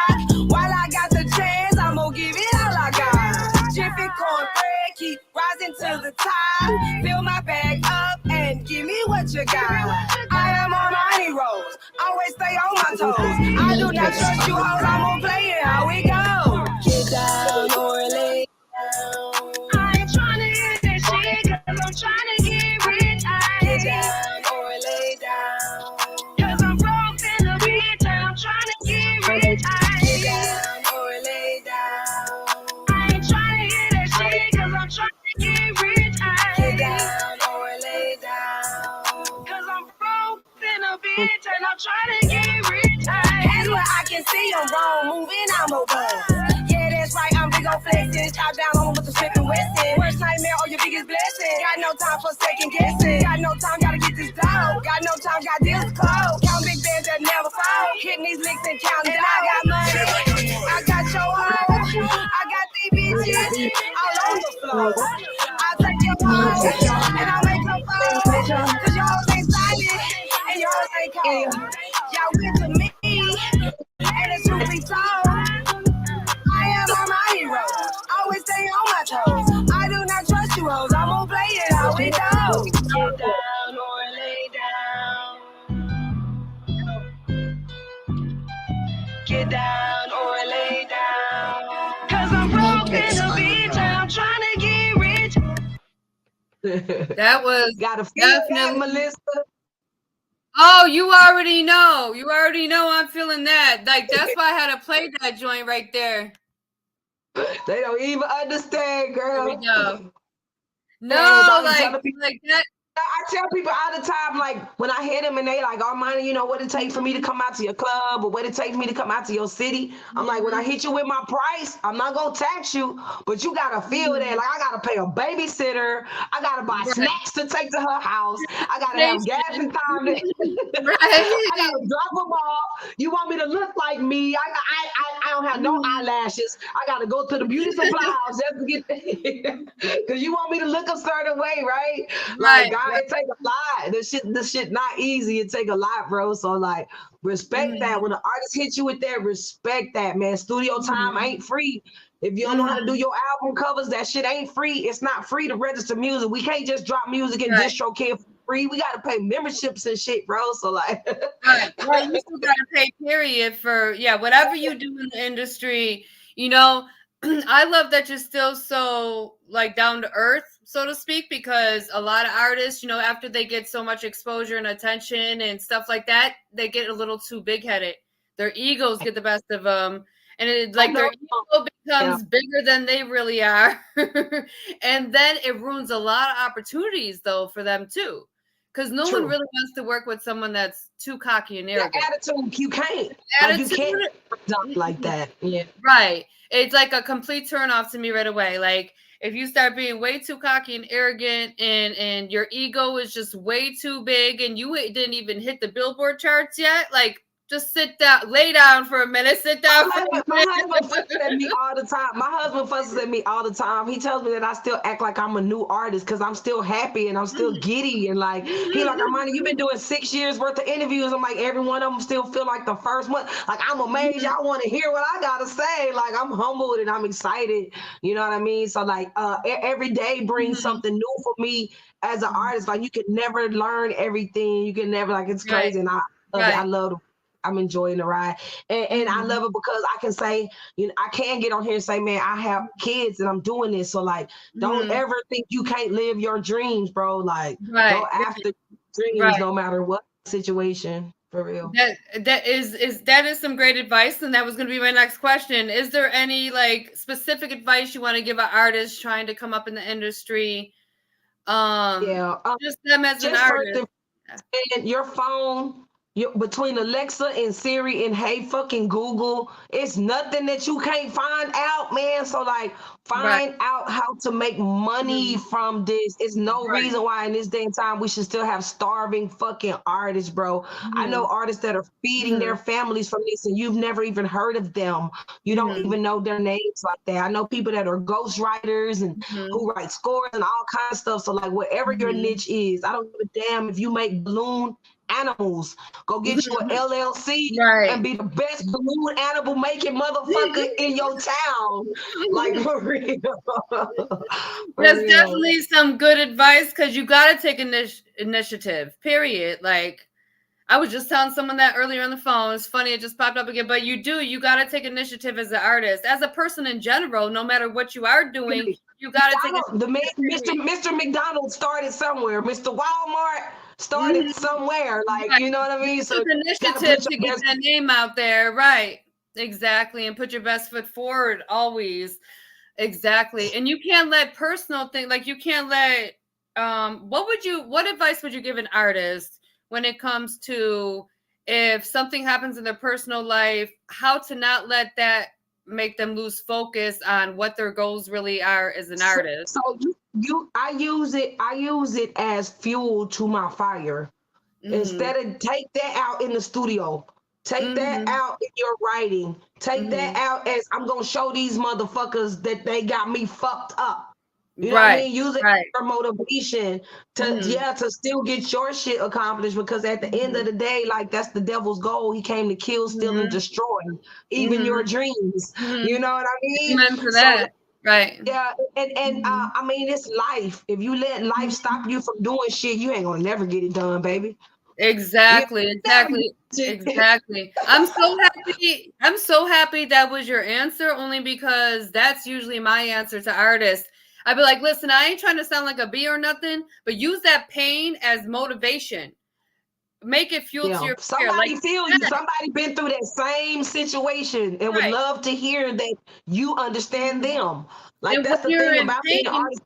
While I got the chance, I'm gonna give it all I got. Jiffy cornbread, keep rising to the top. Fill my bag up and give me what you got. I am on my heroes, always stay on my toes. I do not trust you, hoes, I'm gonna play it how we go. Get down or lay down. I ain't trying to hit that shit, cause I'm trying to get rich. Get down or lay down. Cause I'm broke in the bitch and I'm trying to get rich. Get down or lay down. I ain't trying to hit that shit, cause I'm trying to get rich. Get down or lay down. Cause I'm broke in the bitch and I'm trying to get rich. That's where I can see I'm wrong, moving I'm over. Yeah, that's right, I'm big on flexing. Top down home with the Smith and Wesson. Worst nightmare or your biggest blessing. Got no time for second guessing. Got no time, gotta get this dough. Got no time, got deals closed. Count big bands that never fall. Hitting these licks and counting. I got money, I got your hoe. I got these bitches all on the floor. I take your hoe and I make them fall. Cause your hoes ain't silent and your hoes ain't cold. Y'all went to me and it's truth be told. I am on my hero, always stay on my toes. I do not trust you hoes, I'm gonna play it how we go. Get down or lay down. Get down or lay down. Cause I'm broke in the bitch and I'm trying to get rich. That was Gotta feel that, definitely Melissa. Oh, you already know. You already know I'm feeling that. Like, that's why I had to play that joint right there. They don't even understand, girl. There we go. No, like that. I tell people all the time, like when I hit them and they like, Armani, you know what it takes for me to come out to your club or what it takes for me to come out to your city. I'm like, when I hit you with my price, I'm not gonna tax you, but you gotta feel that. Like I gotta pay a babysitter, I gotta buy snacks to take to her house, I gotta have gas and time to I gotta drop them off. You want me to look like me? I don't have no eyelashes. I gotta go to the beauty supply house just to get because you want me to look a certain way, right? Like it take a lot. This shit not easy. It take a lot, bro. So like respect that. When the artist hits you with that, respect that, man. Studio time ain't free. If you don't know how to do your album covers, that shit ain't free. It's not free to register music. We can't just drop music in DistroKid for free. We gotta pay memberships and shit, bro. So like Right, you still gotta pay period for whatever you do in the industry, you know. I love that you're still so like down to earth, so to speak, because a lot of artists, you know, after they get so much exposure and attention and stuff like that, they get a little too big-headed. Their egos get the best of them, and their ego becomes bigger than they really are, and then it ruins a lot of opportunities, though, for them too, because no one really wants to work with someone that's too cocky and arrogant. That attitude, you can't. Attitude, like, you can't like that. Yeah, right. It's like a complete turn off to me right away. Like if you start being way too cocky and arrogant and your ego is just way too big and you didn't even hit the Billboard charts yet, like just sit down, lay down for a minute, sit down. My husband fusses at me all the time. My husband fusses at me all the time. He tells me that I still act like I'm a new artist because I'm still happy and I'm still giddy. And like, he like, Armani, you've been doing 6 years worth of interviews. I'm like, every one of them still feel like the first one. Like, I'm amazed. Y'all want to hear what I got to say. Like, I'm humbled and I'm excited. You know what I mean? So like, every day brings something new for me as an artist. Like, you can never learn everything. You can never, like, it's crazy. And I love I'm enjoying the ride. And I love it because I can say, you know, I can get on here and say, man, I have kids and I'm doing this. So like, don't ever think you can't live your dreams, bro. Like go after dreams no matter what situation, for real. That is some great advice. And that was going to be my next question. Is there any like specific advice you want to give an artist trying to come up in the industry? Just them as an artist. And your phone, between Alexa and Siri and hey fucking Google, it's nothing that you can't find out, man. So like find out how to make money from this. It's no reason why in this day and time we should still have starving fucking artists, bro. I know artists that are feeding their families from this and you've never even heard of them. You don't even know their names like that. I know people that are ghostwriters and who write scores and all kinds of stuff. So like whatever your niche is, I don't give a damn if you make balloon animals. Go get you an LLC and be the best balloon animal making motherfucker in your town. Like for real. There's definitely some good advice because you got to take initiative, period. Like I was just telling someone that earlier on the phone. It's funny, it just popped up again. But you got to take initiative as an artist, as a person in general, no matter what you are doing. You got to take the man, Mr. McDonald started somewhere. Mr. Walmart started somewhere. Like, you know what I mean? So initiative to get that name out there. Right. Exactly. And put your best foot forward always. Exactly. And you can't let personal things, like you can't let, what advice would you give an artist when it comes to if something happens in their personal life, how to not let that make them lose focus on what their goals really are as an artist? So I use it as fuel to my fire. Instead of take that out in the studio, take that out in your writing, take that out as I'm gonna show these motherfuckers that they got me fucked up. You know what I mean? Use it for motivation to still get your shit accomplished, because at the end of the day, like that's the devil's goal. He came to kill, steal, and destroy even your dreams. You know what I mean? Amen to that. Right. Yeah, and I mean it's life. If you let life stop you from doing shit, you ain't gonna never get it done, baby. Exactly. I'm so happy that was your answer, only because that's usually my answer to artists. I'd be like, listen, I ain't trying to sound like a bee or nothing, but use that pain as motivation. Make it fuel to your career. Somebody feel you. Somebody been through that same situation and would love to hear that you understand them. Like and that's the thing about being an artist.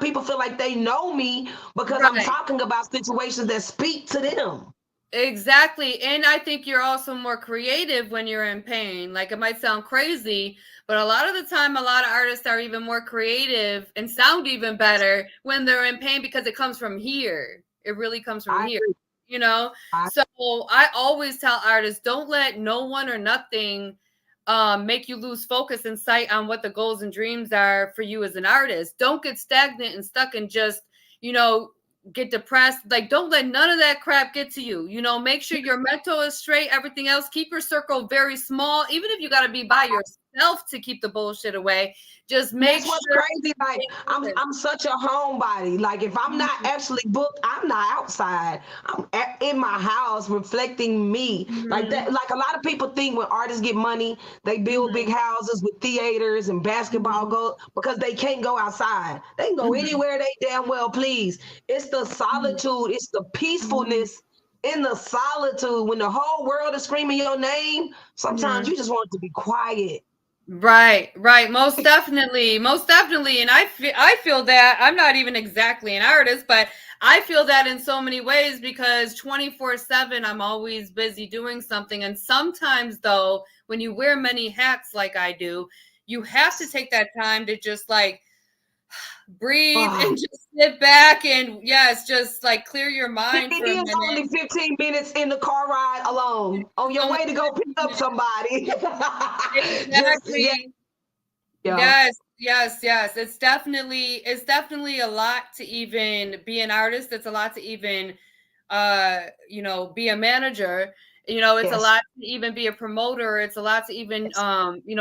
People feel like they know me because I'm talking about situations that speak to them. Exactly. And I think you're also more creative when you're in pain. Like it might sound crazy, but a lot of the time, a lot of artists are even more creative and sound even better when they're in pain because it comes from here. It really comes from here, you know? So I always tell artists, don't let no one or nothing make you lose focus and sight on what the goals and dreams are for you as an artist. Don't get stagnant and stuck and just, get depressed. Like, don't let none of that crap get to you. Make sure your mental is straight, everything else. Keep your circle very small, even if you got to be by yourself to keep the bullshit away. Just make sure. That's what's crazy. Like, I'm such a homebody. Like, if I'm not actually booked, I'm not outside. I'm in my house reflecting me. Like that. Like a lot of people think when artists get money, they build big houses with theaters and basketball goals because they can't go outside. They can go anywhere they damn well please. It's the solitude. It's the peacefulness in the solitude when the whole world is screaming your name. Sometimes you just want it to be quiet. Right. Most definitely. And I feel that I'm not even exactly an artist, but I feel that in so many ways because 24/7, I'm always busy doing something. And sometimes though, when you wear many hats like I do, you have to take that time to just like breathe and just sit back and just like clear your mind for a minute. Only 15 minutes in the car ride alone on your way to go pick up somebody. Exactly. Yes. It's definitely a lot to even be an artist. It's a lot to even be a manager. It's a lot to even be a promoter. It's a lot to even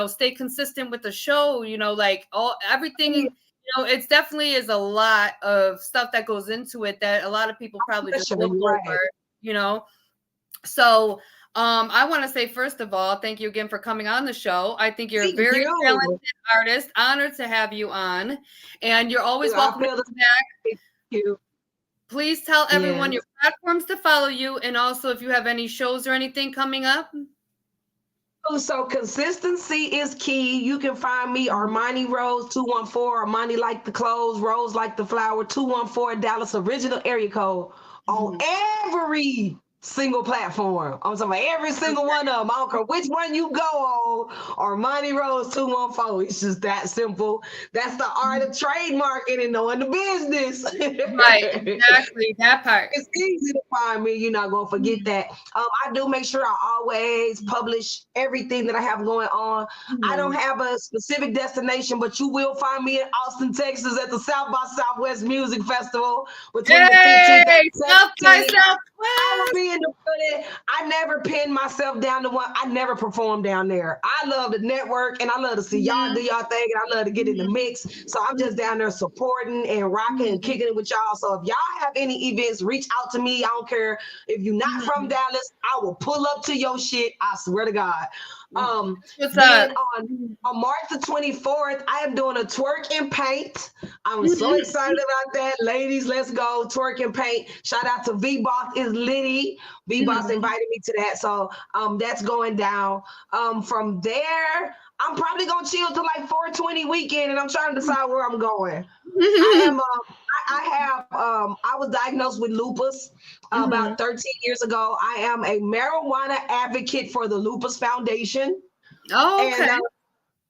stay consistent with the show, like everything. It's definitely is a lot of stuff that goes into it that a lot of people probably just look over, So I want to say, first of all, thank you again for coming on the show. I think you're a very talented artist. Honored to have you on. And you're always welcome to come back. Thank you. Please tell everyone your platforms to follow you. And also if you have any shows or anything coming up. So consistency is key. You can find me Armani Rose 214, Armani like the clothes, Rose like the flower 214 Dallas original area code on every single platform. I'm talking about every single one of them. I don't care which one you go on. Armani Rose 214. It's just that simple. That's the art of trademarking and knowing the business. Right, exactly. That part. It's easy to find me. You're not gonna forget that. I do make sure I always publish everything that I have going on. I don't have a specific destination, but you will find me in Austin, Texas, at the South by Southwest Music Festival between the 15th and South by 17th. Southwest. I will be in the building. I never pin myself down to one. I never perform down there. I love the network and I love to see y'all do y'all thing, and I love to get in the mix. So I'm just down there supporting and rocking and kicking it with y'all. So if y'all have any events, reach out to me. I don't care if you're not from Dallas. I will pull up to your shit. I swear to God. What's then up? on March the 24th, I am doing a twerk and paint. I'm so excited about that. Ladies, let's go. Twerk and paint. Shout out to V-Boss is Liddy. V-Boss invited me to that. So that's going down. From there, I'm probably gonna chill till like 420 weekend, and I'm trying to decide where I'm going. I was diagnosed with lupus about 13 years ago. I am a marijuana advocate for the Lupus Foundation. Oh, okay. And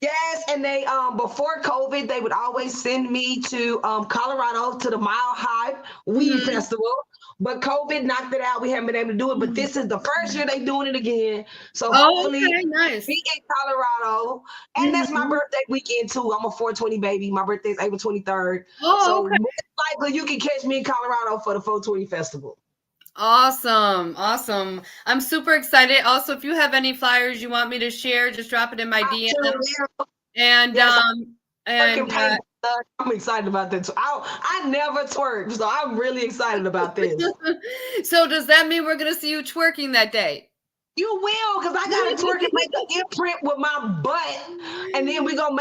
yes, and they before COVID, they would always send me to Colorado to the Mile High Weed Festival. But COVID knocked it out. We haven't been able to do it. But this is the first year they doing it again. So hopefully nice. be in Colorado. And that's my birthday weekend too. I'm a 420 baby. My birthday is April 23rd. So most likely you can catch me in Colorado for the 420 festival. Awesome. I'm super excited. Also, if you have any flyers you want me to share, just drop it in my DM. And I'm excited about that too. I never twerk, so I'm really excited about this. So does that mean we're gonna see you twerking that day? You will, because I gotta twerk and make an imprint with my butt, and then we gonna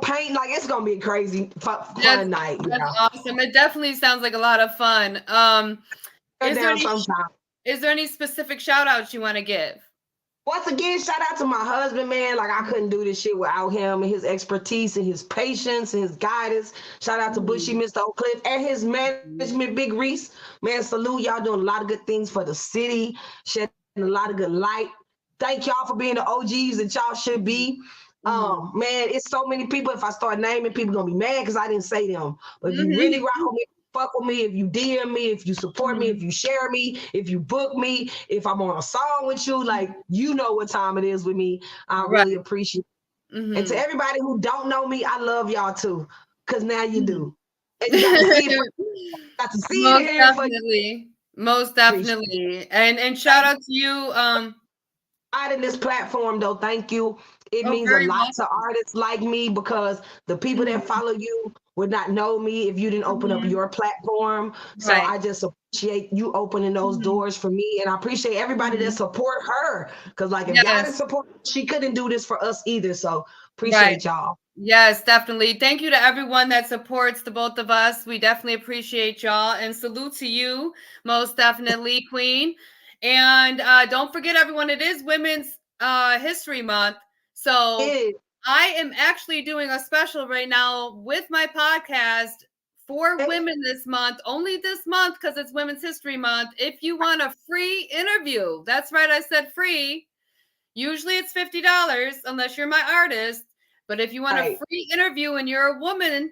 paint. Like, it's gonna be a crazy fun night. That's awesome. It definitely sounds like a lot of fun. Is there any specific shout outs you want to give? Once again, shout out to my husband, man. Like, I couldn't do this shit without him and his expertise and his patience and his guidance. Shout out to Bushy, Mr. Oak Cliff, and his management, Big Reese. Man, salute. Y'all doing a lot of good things for the city, shedding a lot of good light. Thank y'all for being the OGs that y'all should be. Man, it's so many people. If I start naming, people gonna be mad because I didn't say them. But if you really rock with me, fuck with me, if you DM me, if you support me, if you share me, if you book me, if I'm on a song with you, like, you know what time it is with me. I really appreciate it. And to everybody who don't know me, I love y'all too, because now you do. And you got to see it. Most definitely. And shout out to you. In this platform though, thank you. It means a lot to artists like me, because the people that follow you would not know me if you didn't open up your platform. So I just appreciate you opening those doors for me, and I appreciate everybody that support her, because like, if y'all didn't support, she couldn't do this for us either. So appreciate y'all. Yes, definitely. Thank you to everyone that supports the both of us. We definitely appreciate y'all, and salute to you, most definitely, Queen. And don't forget, everyone, it is Women's History Month. So I am actually doing a special right now with my podcast for women this month, only this month, because it's Women's History Month. If you want a free interview, that's right, I said free. Usually it's $50 unless you're my artist. But if you want a free interview and you're a woman,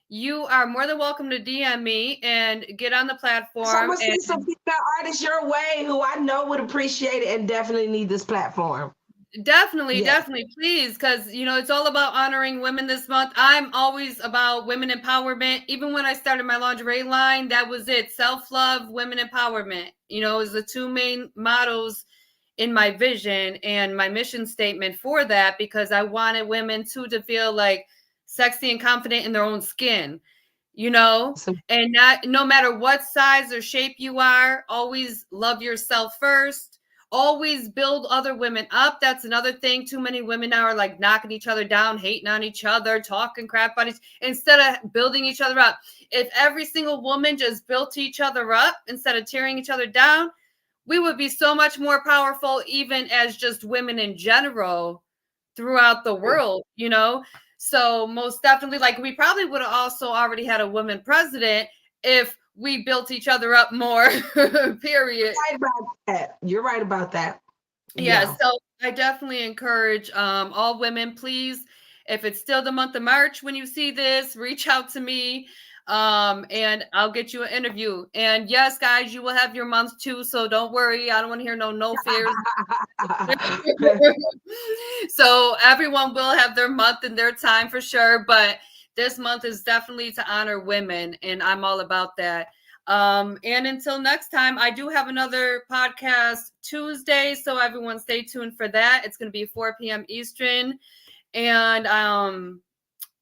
you are more than welcome to DM me and get on the platform. So I'm gonna see some female artists your way who I know would appreciate it and definitely need this platform. Definitely, please, because it's all about honoring women this month. I'm always about women empowerment. Even when I started my lingerie line, that was it: self-love, women empowerment. It was the two main mottos in my vision and my mission statement for that, because I wanted women to feel like sexy and confident in their own skin, and no matter what size or shape you are, always love yourself first. Always build other women up. That's another thing. Too many women now are like knocking each other down, hating on each other, talking crap on each, instead of building each other up. If every single woman just built each other up instead of tearing each other down, we would be so much more powerful, even as just women in general throughout the world, So most definitely, like, we probably would have also already had a woman president if we built each other up more. Period. Right about that. You're right about that. Yeah, so I definitely encourage all women, please, if it's still the month of March when you see this, reach out to me and I'll get you an interview. And yes, guys, you will have your month too, so don't worry. I don't want to hear no fears. So everyone will have their month and their time for sure, but this month is definitely to honor women, and I'm all about that. And until next time, I do have another podcast Tuesday, so everyone stay tuned for that. It's going to be 4 p.m. Eastern. And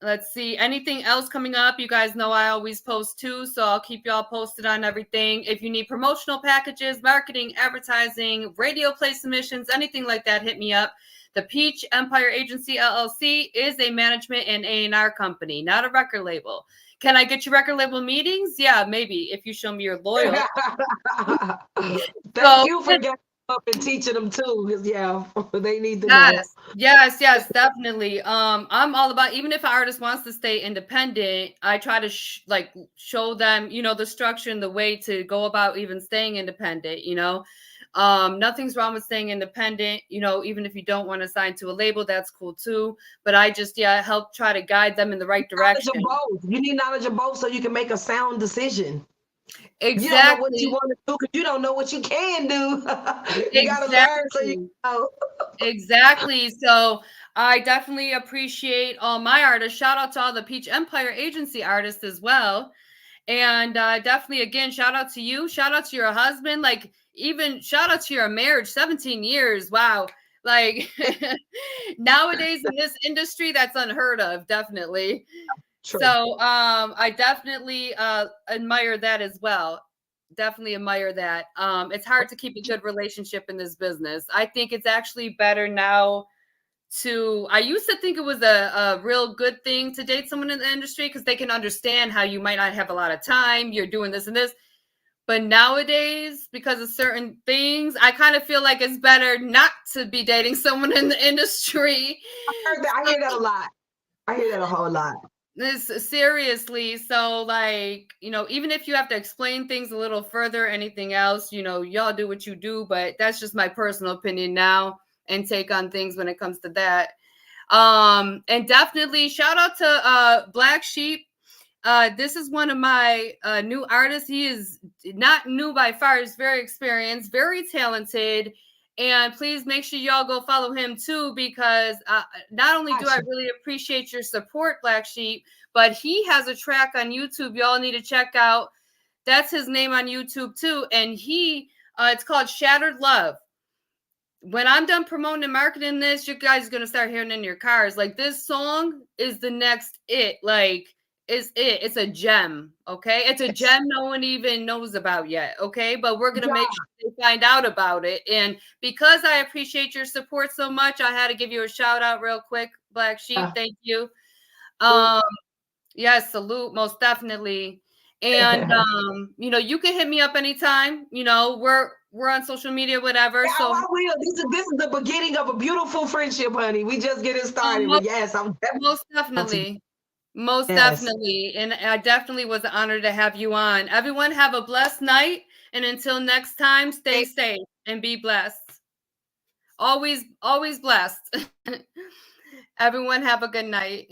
let's see, anything else coming up? You guys know I always post too, so I'll keep y'all posted on everything. If you need promotional packages, marketing, advertising, radio play submissions, anything like that, hit me up. The Peach Empire Agency LLC is a management and A&R company, not a record label. Can I get you record label meetings? Yeah, maybe, if you show me you're loyal. Thank you for getting up and teaching them too, because they need to know. Yes, definitely. I'm all about, even if an artist wants to stay independent, I try to show them, the structure and the way to go about even staying independent. Nothing's wrong with staying independent. Even if you don't want to sign to a label, that's cool too. But I just help try to guide them in the right direction. You need knowledge of both so you can make a sound decision. Exactly. You don't know what you want to do because you don't know what you can do. You gotta learn so you know. Exactly. So I definitely appreciate all my artists. Shout out to all the Peach Empire Agency artists as well. And definitely, again, shout out to you. Shout out to your husband. Even shout out to your marriage, 17 years. Wow. Nowadays in this industry, that's unheard of. Definitely. True. So I definitely admire that as well. Definitely admire that. It's hard to keep a good relationship in this business. I think it's actually better now I used to think it was a real good thing to date someone in the industry because they can understand how you might not have a lot of time. You're doing this and this. But nowadays, because of certain things, I kind of feel like it's better not to be dating someone in the industry. I hear that a lot. I hear that a whole lot. Seriously. So even if you have to explain things a little further, anything else, y'all do what you do, but that's just my personal opinion now and take on things when it comes to that. And definitely shout out to Black Sheep. This is one of my new artists. He is not new by far. He's very experienced, very talented. And please make sure y'all go follow him too, because not only do I really appreciate your support, Black Sheep, but he has a track on YouTube y'all need to check out. That's his name on YouTube too. And it's called Shattered Love. When I'm done promoting and marketing this, you guys are going to start hearing it in your cars. This song is the next it. It's a gem, okay? It's a gem no one even knows about yet, okay? But we're going to make sure they find out about it. And because I appreciate your support so much, I had to give you a shout out real quick, Black Sheep. Thank you. Yes, salute, most definitely. And, you can hit me up anytime. We're on social media, whatever. Yeah, so I will. This is the beginning of a beautiful friendship, honey. We just getting started. But yes, I'm most definitely. Most definitely. And I definitely was honored to have you on. Everyone have a blessed night. And until next time, stay safe and be blessed. Always blessed. Everyone have a good night.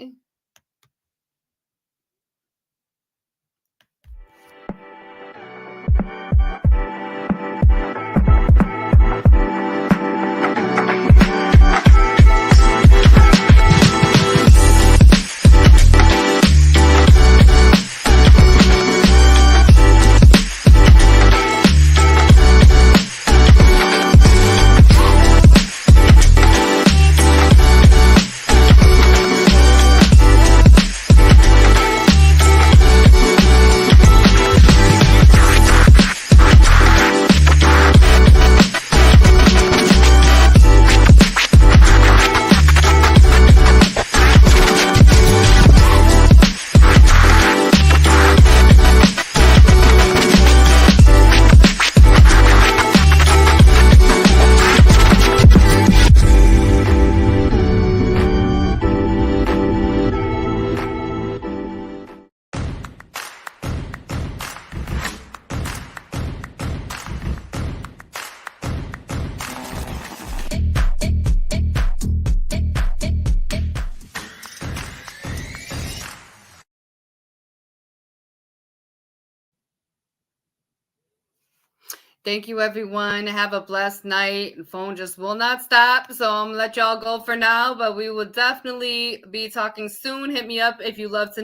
Thank you, everyone. Have a blessed night. The phone just will not stop. So I'm going to let y'all go for now, but we will definitely be talking soon. Hit me up if you love to